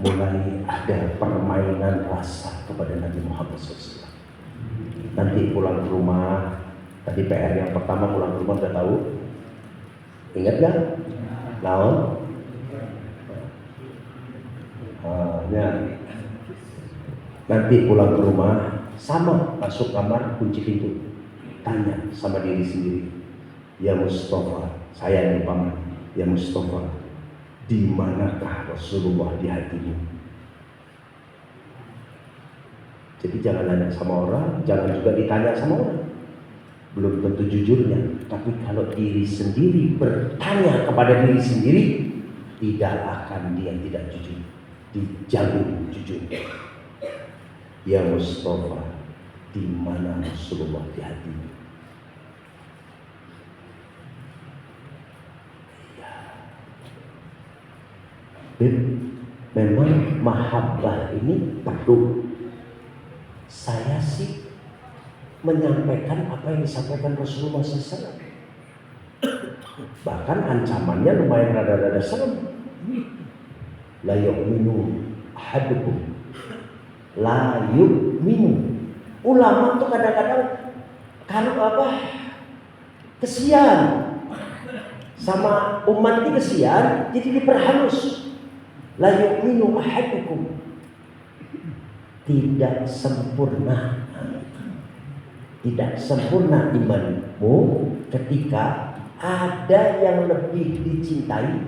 mulai ada permainan rasa kepada Nabi Muhammad SAW. Nanti pulang ke rumah, tadi PR yang pertama pulang ke rumah udah tahu, ingat gak? Naon? Nanti pulang ke rumah, sama masuk kamar, kunci pintu, tanya sama diri sendiri, ya Mustafa, saya nih paman, ya Mustafa, di manakah Rasulullah di hatimu? Jadi jangan nanya sama orang, jangan juga ditanya sama orang, belum tentu jujurnya. Tapi kalau diri sendiri bertanya kepada diri sendiri, tidak akan dia tidak jujur, dijamin jujur. Ya Mustafa, di mana Rasulullah di hatimu? Memang mahabbah ini perlu. Saya sih menyampaikan apa yang disampaikan Rasulullah SAW. Bahkan ancamannya lumayan rada-rada serem. La yu'minu ahadukum, la yu'minu. Ulama tuh kadang-kadang kesian sama umat ini, kesian, jadi diperhalus. La yu'minu ahadukum, tidak sempurna imanmu ketika ada yang lebih dicintai,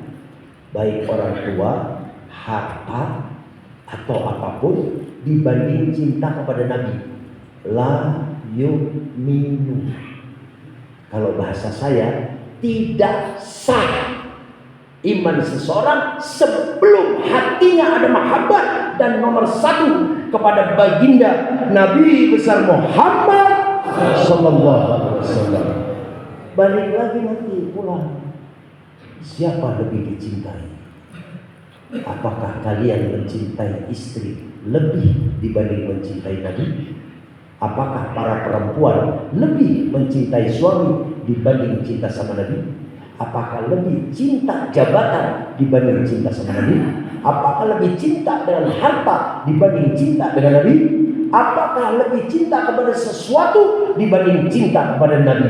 baik orang tua, harta, atau apapun, dibanding cinta kepada Nabi. La yu'minu, kalau bahasa saya, tidak sah iman seseorang sebelum hatinya ada mahabbah dan nomor satu kepada baginda Nabi besar Muhammad sallallahu alaihi wasallam. Balik lagi nanti pulang, siapa lebih dicintai? Apakah kalian mencintai istri lebih dibanding mencintai Nabi? Apakah para perempuan lebih mencintai suami dibanding cinta sama Nabi? Apakah lebih cinta jabatan dibanding cinta sama Nabi? Apakah lebih cinta dengan harta dibanding cinta dengan Nabi? Apakah lebih cinta kepada sesuatu dibanding cinta kepada Nabi?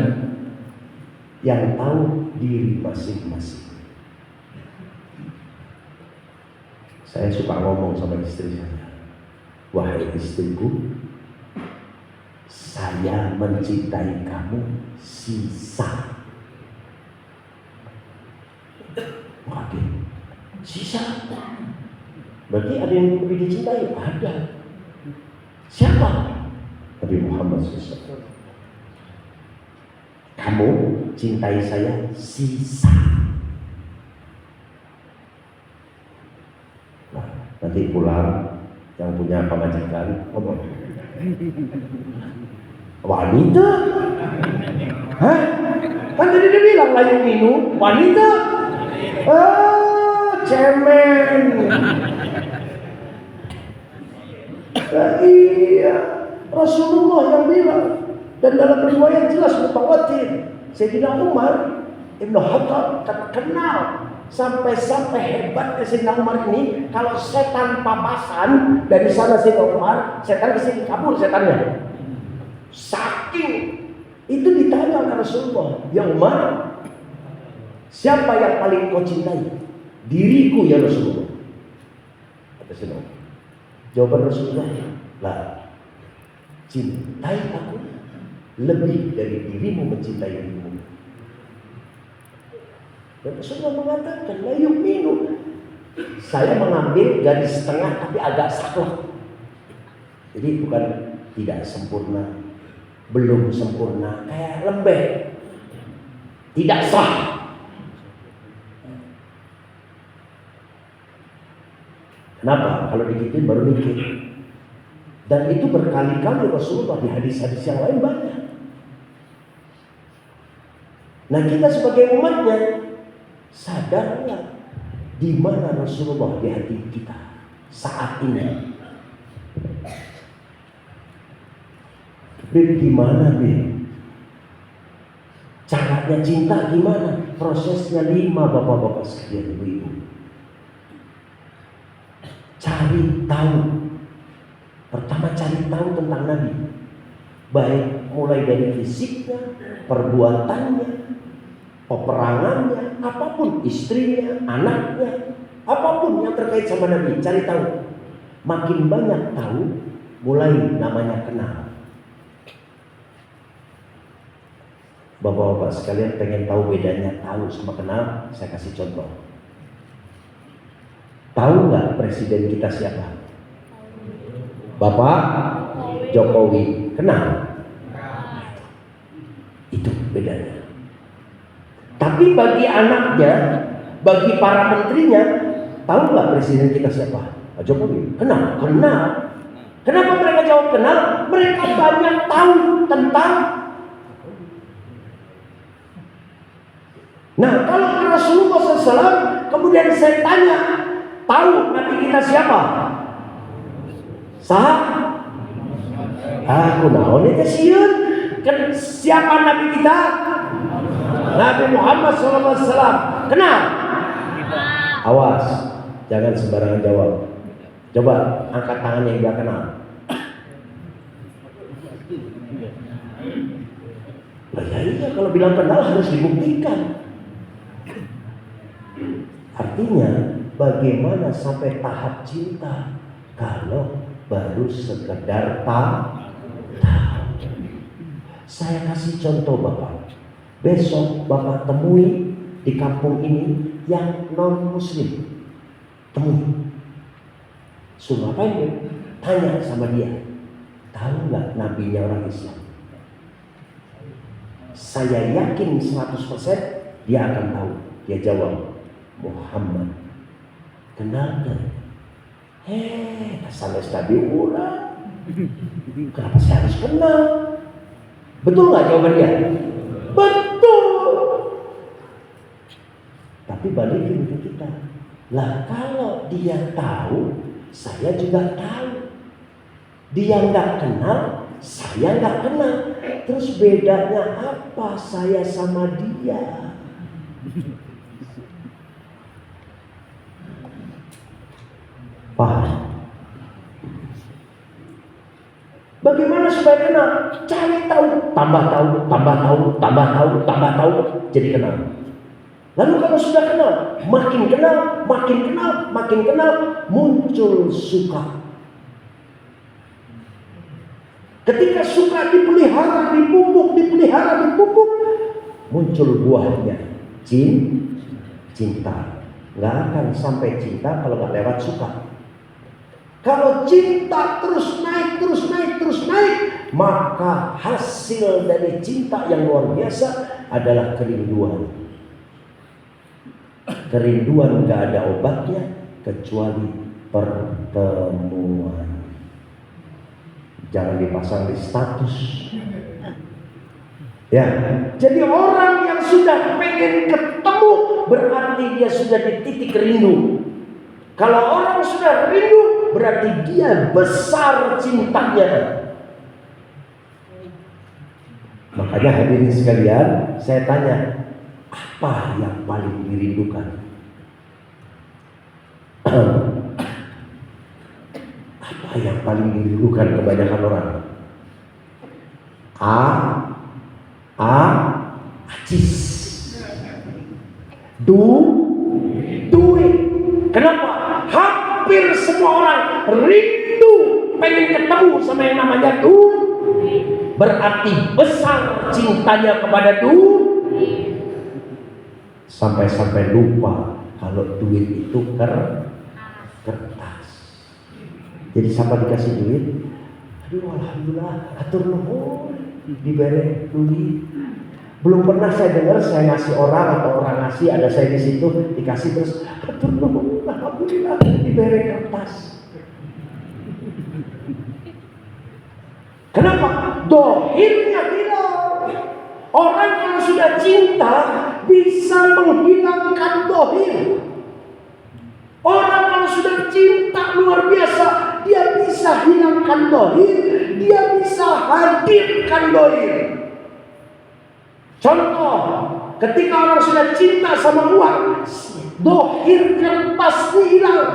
Yang tahu diri masing-masing. Saya suka ngomong sama istri saya, wahai istriku, saya mencintai kamu sisa. Oke, sisa. Berarti ada yang lebih dicintai? Ada. Siapa? Nabi Muhammad SAW. Kamu cintai saya sisa. Nah, nanti pulang yang punya pemajikan ngomong, wanita? Hah? Kan tadi dia bilang layu minum wanita. Cemen. Iya, Rasulullah yang bilang, dan dalam riwayat jelas mutawatir, Sayyidina Umar Ibnu Khattab terkenal sampai hebatnya Sayyidina Umar ini, kalau setan papasan dari sana Sayyidina Umar, setan kesini kabur setannya. Saking itu ditanya oleh Rasulullah, ya Umar, siapa yang paling kau cintai? Diriku ya Rasulullah. Kata Sayyidina Umar. Jawaban Rasulullah, lah, cintai aku lebih dari dirimu mencintai dirimu. Dan Rasulullah mengatakan, la yu'minu. Saya mengambil garis tengah tapi agak saklek. Jadi bukan tidak sempurna, belum sempurna, kayak lembeh, tidak sah. Kenapa? Kalau digituin baru mikir. Dan itu berkali-kali Rasulullah di hadis-hadis yang lain banyak. Nah, kita sebagai umatnya sadar nggak di mana Rasulullah di hati kita saat ini? Beb, gimana Beb? Caranya cinta gimana? Prosesnya 5 bapak-bapak sekalian, ibu-ibu. Cari tahu. Pertama cari tahu tentang Nabi. Baik mulai dari fisiknya, perbuatannya, peperangannya, apapun, istrinya, anaknya, apapun yang terkait sama Nabi, cari tahu. Makin banyak tahu, mulai namanya kenal. Bapak-bapak sekalian pengen tahu bedanya tahu sama kenal, saya kasih contoh. Tahu nggak presiden kita siapa? Bapak Jokowi. Kenal? Itu bedanya. Tapi bagi anaknya, bagi para menterinya, tahu nggak presiden kita siapa? Pak Jokowi. Kenal? Kenal. Kenapa mereka jawab kenal? Mereka banyak tahu tentang. Nah, kalau Rasulullah SAW kemudian saya tanya, tahu Nabi kita siapa? Aku naon itu sieun. Siapa Nabi kita? Nabi Muhammad SAW. Kenal? Awas, jangan sembarangan jawab. Coba angkat tangan yang gak kenal. Nah, ya iya, kalau bilang kenal harus dibuktikan. Artinya bagaimana sampai tahap cinta kalau baru sekedar tahu. Saya kasih contoh Bapak. Besok Bapak temui di kampung ini yang non muslim. Temui. Suruh apa ini? Tanya sama dia. Tahu nggak nabinya orang Islam? Saya yakin 100% dia akan tahu. Dia jawab, Muhammad. Kenal kan? Asal tadi orang. Kenapa saya harus kenal? Betul nggak jawaban dia? Betul. Tapi balikin ke kita. Lah kalau dia tahu, saya juga tahu. Dia nggak kenal, saya nggak kenal. Terus bedanya apa saya sama dia? Paham? Bagaimana supaya kenal? Cari tahu, tambah tahu, tambah tahu, tambah tahu, tambah tahu, jadi kenal. Lalu kalau sudah kenal, makin kenal, makin kenal, makin kenal, muncul suka. Ketika suka dipelihara, dipupuk, muncul buahnya, cinta. Nggak akan sampai cinta kalau nggak lewat suka. Kalau cinta terus naik, maka hasil dari cinta yang luar biasa adalah kerinduan. Kerinduan gak ada obatnya kecuali pertemuan. Jangan dipasang di status. Ya, jadi orang yang sudah pengen ketemu berarti dia sudah di titik rindu. Kalau orang sudah rindu berarti dia besar cintanya. Makanya hadirin sekalian, saya tanya, apa yang paling dirindukan? Apa yang paling dirindukan kebanyakan orang? Acis. Duit. Kenapa? Hampir semua orang rindu pengen ketemu sama yang namanya duit. Berarti besar cintanya kepada duit. Sampai-sampai lupa kalau duit itu kertas. Jadi siapa dikasih duit? Aduh, alhamdulillah, atur nuhun, diberi duit. Belum pernah saya dengar saya ngasih orang atau orang ngasih ada saya di situ dikasih terus, Atur nuhun, alhamdulillah diberi kertas. Kenapa? Dohirnya hilang. Orang kalau sudah cinta bisa menghilangkan dohir. Orang kalau sudah cinta luar biasa, dia bisa hilangkan dohir, dia bisa hadirkan dohir. Contoh, ketika orang sudah cinta sama uang, dohir kertasnya hilang.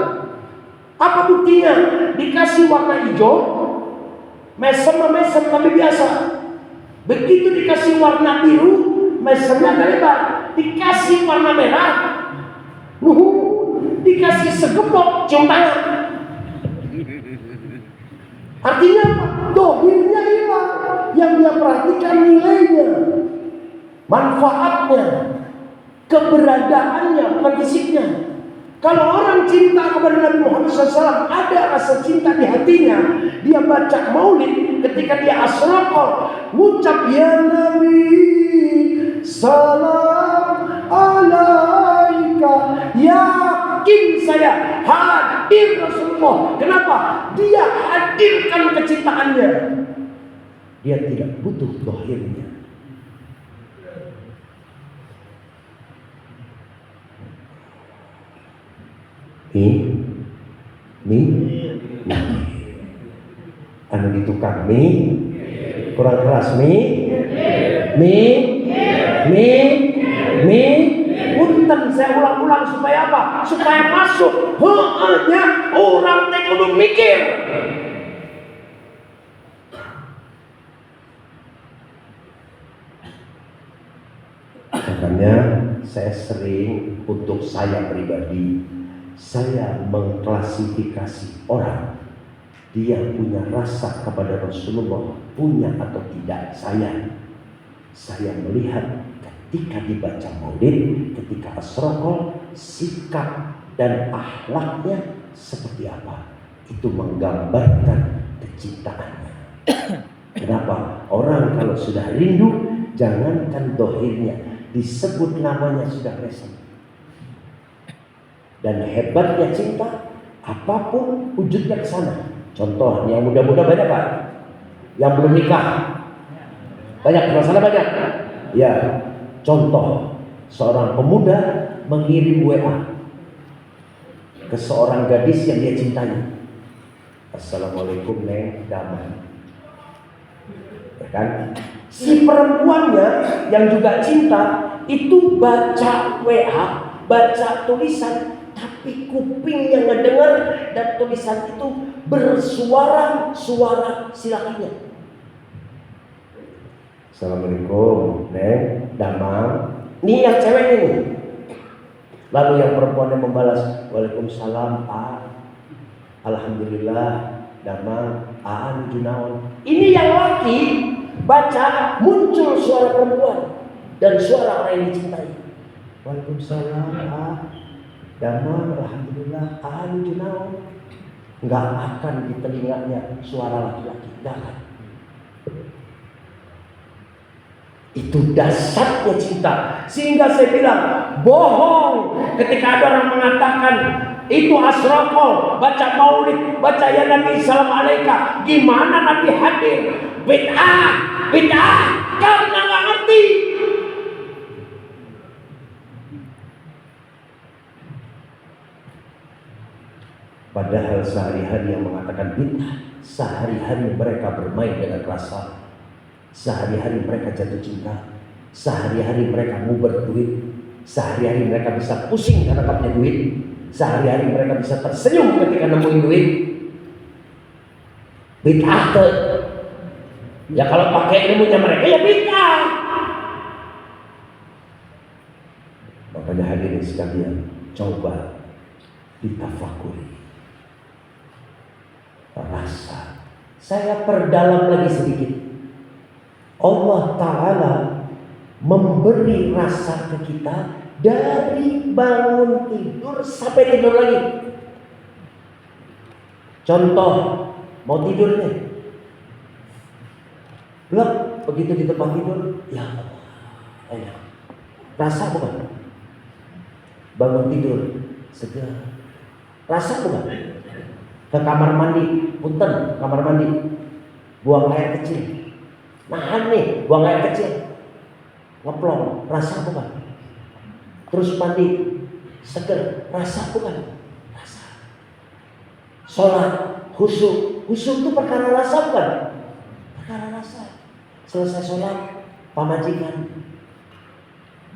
Apa buktinya? Dikasih warna hijau, mesem tapi biasa. Begitu dikasih warna biru, mesemnya agak lebar. Dikasih warna merah, dikasih segepok cium tangan. Artinya apa? Dohirnya hilang. Yang dia perhatikan nilainya, manfaatnya, keberadaannya, bukan fisiknya. Kalau orang cinta kepada Nabi Muhammad SAW, ada rasa cinta di hatinya. Dia baca maulid ketika dia asraqah, ngucap ya Nabi salam alaika, yakin saya hadir Rasulullah. Kenapa? Dia hadirkan kecintaannya. Dia tidak butuh dohirnya. Anu di tukang mie kurang keras mie punten saya ulang-ulang supaya apa? Supaya masuk hanya orang teh kudu mikir. Makanya saya sering, untuk saya pribadi, saya mengklasifikasi orang, dia punya rasa kepada Rasulullah, punya atau tidak. Saya melihat ketika dibaca maulid, ketika asraqah, sikap dan akhlaknya seperti apa. Itu menggambarkan kecintaannya. Kenapa? Orang kalau sudah rindu, jangankan dohirnya, disebut namanya sudah resep. Dan hebatnya cinta, apapun wujudnya ke sana. Contoh, yang muda-muda banyak Pak? Yang belum nikah banyak, masalah banyak. Ya, contoh, seorang pemuda mengirim WA ke seorang gadis yang dia cintai. Assalamualaikum Neng, damai. Ya kan? Si perempuannya yang juga cinta itu baca WA, baca tulisan, tapi kupingnya ngedengar dan tulisan itu bersuara suara si lakinya. Assalamualaikum Neng, damang. Ini yang ceweknya nih. Lalu yang perempuannya membalas, Waalaikumsalam Pak, alhamdulillah damang, aan junaon. Ini yang laki baca, muncul suara perempuan dan suara orang yang dicintai. Waalaikumsalam Pak, damang, alhamdulillah, aan junaon. Enggak akan di telinganya suara laki-laki, enggak akan. Itu dasarnya cinta. Sehingga saya bilang bohong ketika ada orang mengatakan itu asraqah, baca maulid, baca ya Nabi salam alaika. Gimana Nabi hadir? Bid'ah karena nggak ngerti. Padahal sehari-hari yang mengatakan bid'ah, sehari-hari mereka bermain dengan rasa. Sehari-hari mereka jatuh cinta. Sehari-hari mereka nguber duit. Sehari-hari mereka bisa pusing karena gak punya duit. Sehari-hari mereka bisa tersenyum ketika nemuin duit. Bid'ah. Ya kalau pakai ilmunya mereka ya bid'ah. Makanya hadirin sekalian, coba ditafakuri rasa. Saya perdalam lagi sedikit. Allah Ta'ala memberi rasa ke kita dari bangun tidur sampai tidur lagi. Contoh, mau tidur nih, blok, begitu di tempat tidur, ya Allah, enak. Rasa bukan? Bangun tidur, segar. Rasa bukan? Ke kamar mandi, punten, kamar mandi, buang air kecil. Nahan nih, buang air kecil. Ngeplong, rasa bukan? Terus mandi, seger, rasa bukan? Rasa. Sholat, khusyuk itu perkara rasa bukan? Perkara rasa. Selesai sholat, pamajikan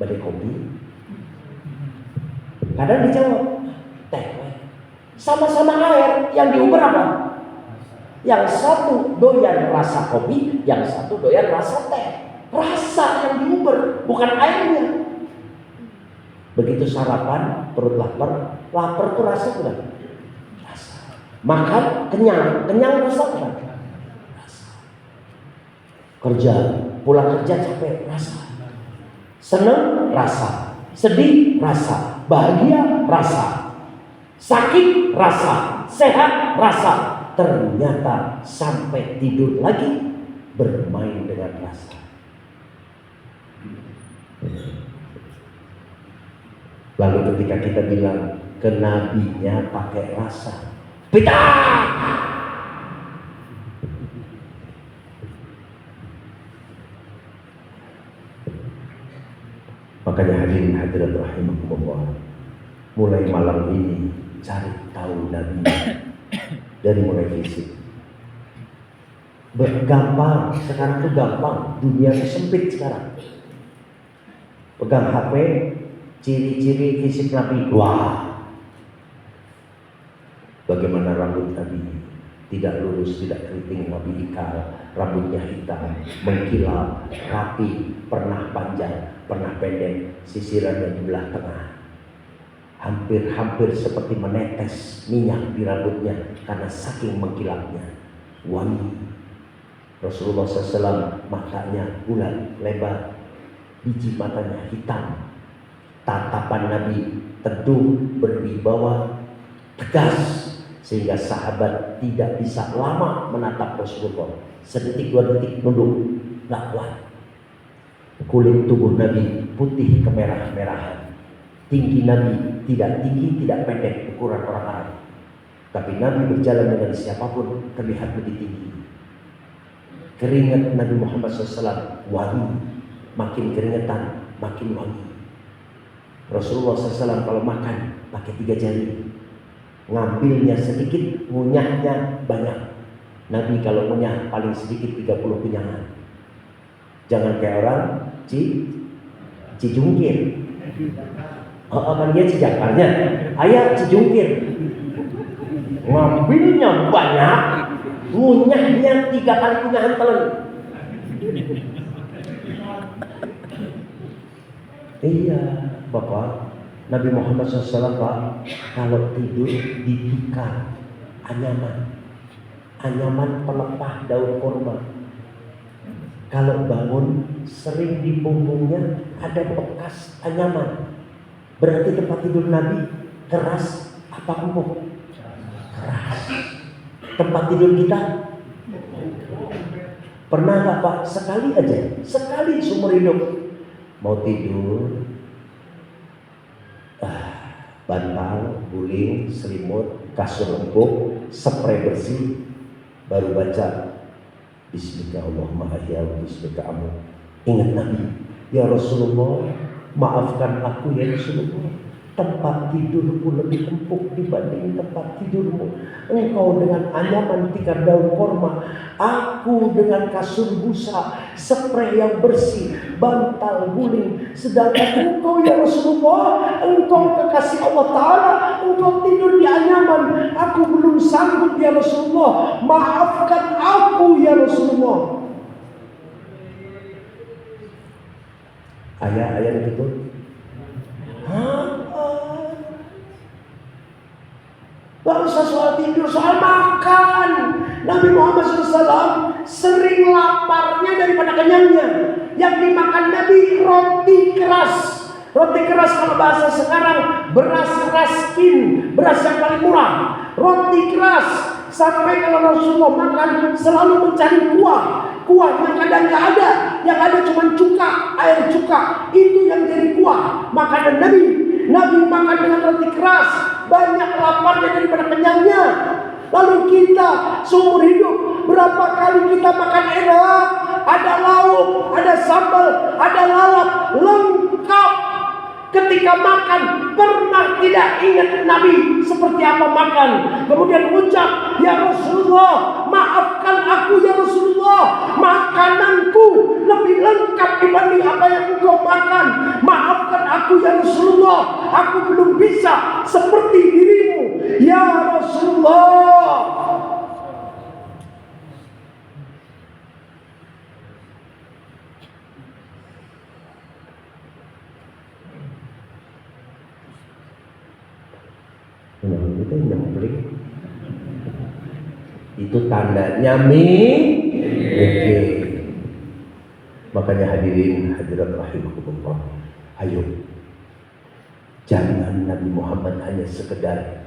badai kopi. Kadang dijawab, teh. Sama-sama air, yang diuber apa? Yang satu doyan rasa kopi, yang satu doyan rasa teh. Rasa yang diuber, bukan airnya. Begitu sarapan, perut lapar. Lapar itu rasa bukan? Rasa. Makan, kenyang rasa bukan? Rasa. Kerja, pulang kerja capek, rasa. Senang, rasa. Sedih, rasa. Bahagia, rasa. Sakit, rasa. Sehat, rasa. Ternyata sampai tidur lagi bermain dengan rasa. Lalu ketika kita bilang ke nabinya pakai rasa, pita. Makanya hadirin hadirat rahimakumullah, mulai malam ini cari tahu Nabi dari mulai fisik. Gampang, sekarang tuh gampang, dunia sempit sekarang. Pegang HP, ciri-ciri fisik Nabi, wah. Bagaimana rambut Nabi? Tidak lurus, tidak keriting, Nabi ikal, rambutnya hitam, mengkilap, rapi, pernah panjang, pernah pendek, sisirannya di belah tengah. Hampir seperti menetes minyak di rambutnya karena saking mengkilapnya. Wangi. Rasulullah SAW matanya bulat, lebar, biji matanya hitam. Tatapan Nabi teduh, berwibawa, tegas, sehingga sahabat tidak bisa lama menatap Rasulullah. Sedetik dua detik nunduk, gak kuat. Kulit tubuh Nabi putih kemerah-merahan. Tinggi Nabi tidak tinggi, tidak pendek ukuran orang Arab. Tapi Nabi berjalan dengan siapapun terlihat lebih tinggi. Keringat Nabi Muhammad SAW wangi, makin keringetan makin wangi. Rasulullah SAW kalau makan pakai 3 jari, ngambilnya sedikit, ngunyahnya banyak. Nabi kalau ngunyah paling sedikit 30 kunyahan. Jangan kayak orang Cijungkir. Kan dia Cijakarnya, ayah Cijungkir. Ngambilnya banyak, ngunyahnya 3 kali kunyahan telan. Iya, Bapak. Nabi Muhammad SAW Pak, kalau tidur ditikar anyaman pelepah daun kurma. Kalau bangun sering di punggungnya ada bekas anyaman. Berarti tempat tidur Nabi keras apa empuk? Keras. Tempat tidur kita pernah nggak Pak? Sekali seumur hidup mau tidur, bantal, guling, selimut, kasur empuk, spray bersih, baru baca Bismika Allahumma ahya wa bismika amut. Ingat Nabi, ya Rasulullah, maafkan aku ya Rasulullah, tempat tidurku lebih empuk dibanding tempat tidurmu. Engkau dengan anyaman tikar daun korma, aku dengan kasur busa, spray yang bersih, bantal guling. Sedangkan engkau ya Rasulullah, engkau kekasih Allah Ta'ala, engkau tidur di anyaman. Aku belum sanggup ya Rasulullah, maafkan aku ya Rasulullah. Ayat itu gak usah soal tidur, soal makan. Nabi Muhammad SAW sering laparnya daripada kenyangnya. Yang dimakan Nabi roti keras. Roti keras kalau bahasa sekarang beras raskin, beras yang paling murah. Roti keras sampai kalau Rasulullah makan selalu mencari kuah. Kuahnya kadang gak ada, yang ada cuma cuka, air cuka. Itu yang jadi kuah makanan Nabi. Nabi makan dengan roti keras. keras, banyak laparnya daripada kenyangnya. Lalu kita seumur hidup berapa kali kita makan enak, ada lauk, ada sambal, ada lalap, lengkap. Ketika makan pernah tidak ingat Nabi seperti apa makan. Kemudian ucap, ya Rasulullah, maafkan aku ya Rasulullah, makananku lebih lengkap dibanding apa yang engkau makan. Maafkan aku ya Rasulullah, aku belum bisa seperti dirimu ya Rasulullah. Itu nyemplik. Itu tandanya Makanya hadirin hadirat rahimakumullah, ayo jangan Nabi Muhammad hanya sekedar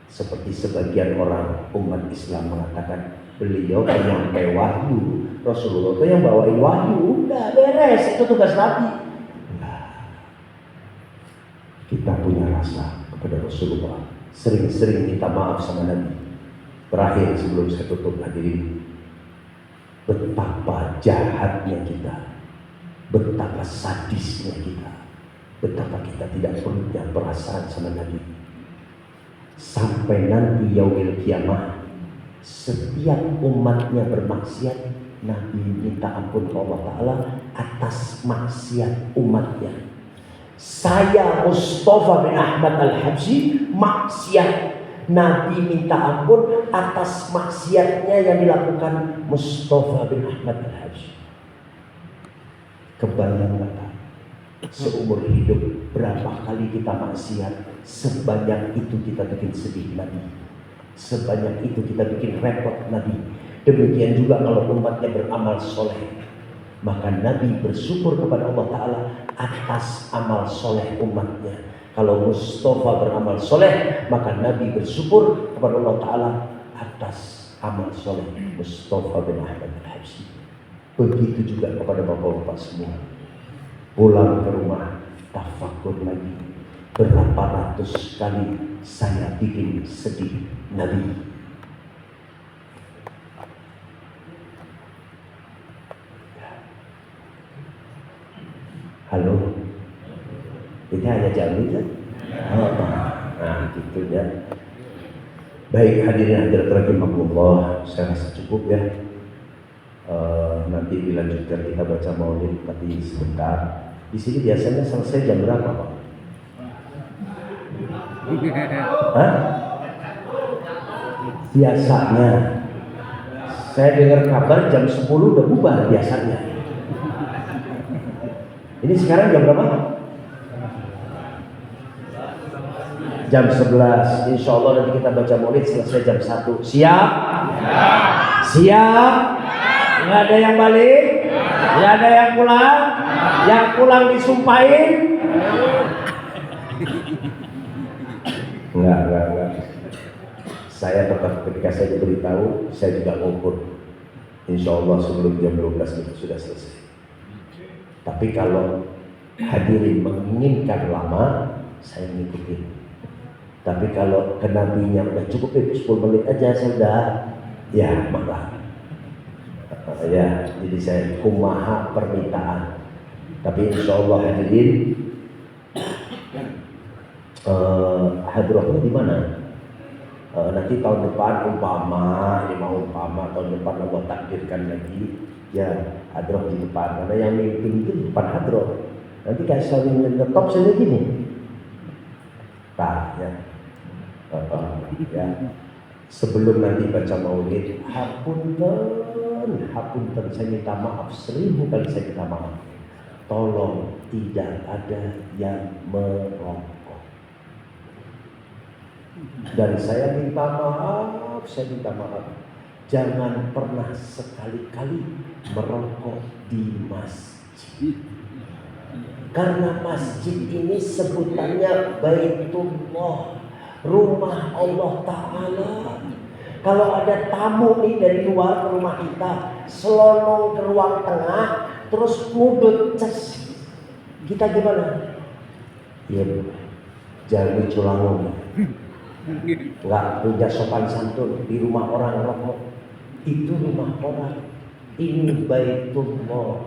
seperti sebagian orang umat Islam mengatakan beliau penyampai wahyu, Rasulullah itu yang bawain wahyu, udah beres, itu tugas Nabi. Nah, kita punya rasa kepada Rasulullah, sering-sering minta maaf sama Nabi. Terakhir sebelum saya tutup hadirin, betapa jahatnya kita, betapa sadisnya kita, betapa kita tidak punya perasaan sama Nabi. Sampai nanti yaumil kiamah, setiap umatnya bermaksiat, Nabi minta ampun ke Allah Ta'ala atas maksiat umatnya. Saya Mustafa bin Ahmad Al-Habsyi maksiat, Nabi minta ampun atas maksiatnya yang dilakukan Mustafa bin Ahmad Al-Habsyi. Kebayang nggak? Seumur hidup berapa kali kita maksiat, sebanyak itu kita bikin sedih Nabi, sebanyak itu kita bikin repot Nabi. Demikian juga kalau umatnya beramal soleh, maka Nabi bersyukur kepada Allah Ta'ala atas amal soleh umatnya. Kalau Mustafa beramal soleh, maka Nabi bersyukur kepada Allah Ta'ala atas amal soleh Mustafa bin Ahmad Al-Habsyi. Begitu juga kepada bapak-bapak semua. Pulang ke rumah, tafakur lagi. Berapa ratus kali saya bikin sedih Nabi. Halo, ini hanya jamin kan? Nah, gitu ya. Baik hadirin hadirat rahimakumullah, saya rasa cukup ya. Nanti dilanjutkan kita baca maulid tapi sebentar. Di sini biasanya selesai jam berapa, Pak? Hah? Biasanya saya dengar kabar jam 10 udah bubar biasanya. Ini sekarang jam berapa? Jam 11. Insya Allah nanti kita baca maulid selesai jam 1. Siap? Siap? Nggak ada yang balik? Nggak ada yang pulang? Yang pulang disumpahin? Enggak. Saya tetap ketika saya diberitahu, saya juga ngukur. Insya Allah sebelum jam 12 itu sudah selesai. Tapi kalau hadirin menginginkan lama, saya ngikutin. Tapi kalau kenabinya udah cukup 10 menit aja saya udah, ya marah. Ya, jadi saya kumaha permintaan. Tapi insya Allah hadirin, hadrohnya di mana? Nanti tahun depan umpama tahun depan Allah takdirkan lagi, ya hadroh di depan. Karena yang mimpin itu di depan hadroh. Nanti kayak saling ngetop saja gini. Ya. Sebelum nanti baca maulid, hapunten saya minta maaf 1000 kali saya minta maaf. Tolong tidak ada yang merokok. Dan saya minta maaf, jangan pernah sekali-kali merokok di masjid. Karena masjid ini sebutannya Baitullah, rumah Allah Ta'ala. Kalau ada tamu nih dari luar ke rumah kita, selonong ke ruang tengah, terus mudut ces, kita gimana? Ya, Jalmi culangon, nggak punya sopan santun, di rumah orang rokok. Itu rumah orang. Ini Baitullah,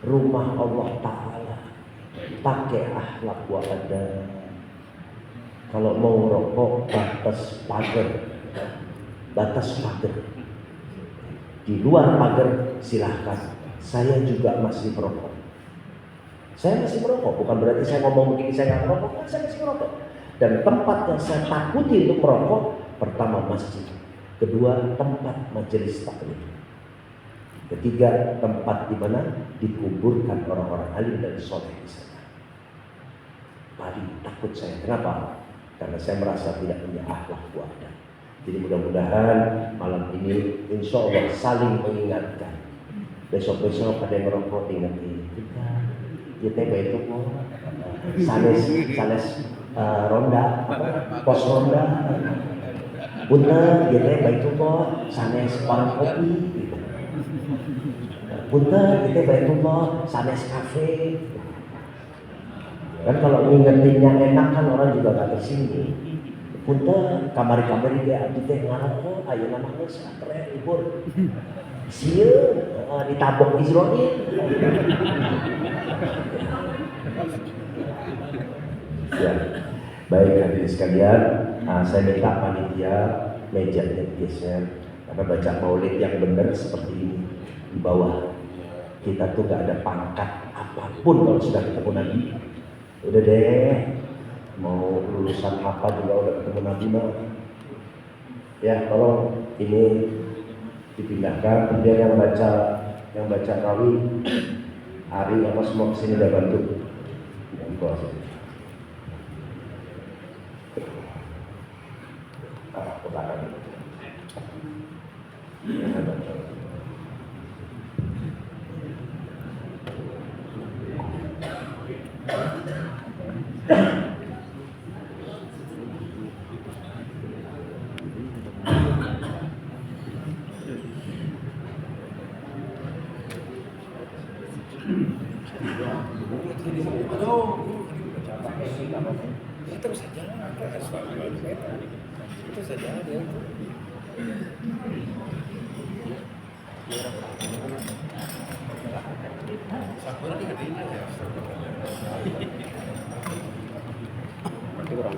rumah Allah Ta'ala. Pakai akhlak wa adab. Kalau mau rokok batas pagar. Di luar pagar silahkan. Saya juga masih merokok. Saya masih merokok, bukan berarti saya ngomong begini saya nggak merokok, kan saya masih merokok. Dan tempat yang saya takuti untuk merokok, pertama masjid, kedua tempat majelis taklim, ketiga tempat di mana dikuburkan orang-orang alim dan soleh di sana. Paling takut saya. Kenapa? Karena saya merasa tidak punya akhlak wadah. Jadi mudah-mudahan malam ini insya Allah saling mengingatkan. Besok-besok ada yang merokok, ingetin kita itu sanes ronda, pos ronda, punten kita itu sanes warung kopi, punten kita itu sanes kafe. Kan kalau ngingetinnya enak kan orang juga gak tersinggung. Punten kamari-kamari dia abdi teh ngarokok, ayo namanya sakre libur. Sieun ditabok Israel. Ya, baik hadirin sekalian, saya minta panitia mejanya digeser karena baca maulid yang benar seperti ini di bawah. Kita tuh gak ada pangkat apapun kalau sudah ketemu Nabi. Udah deh, mau lulusan apa juga udah ketemu Nabi mah. Ya, tolong ini dipindahkan. Kemudian yang baca rawi Ari apa semua kesini udah bantu. Di bawah sini. Ke belakang. Terus saja, itu saja dia. Berarti kurang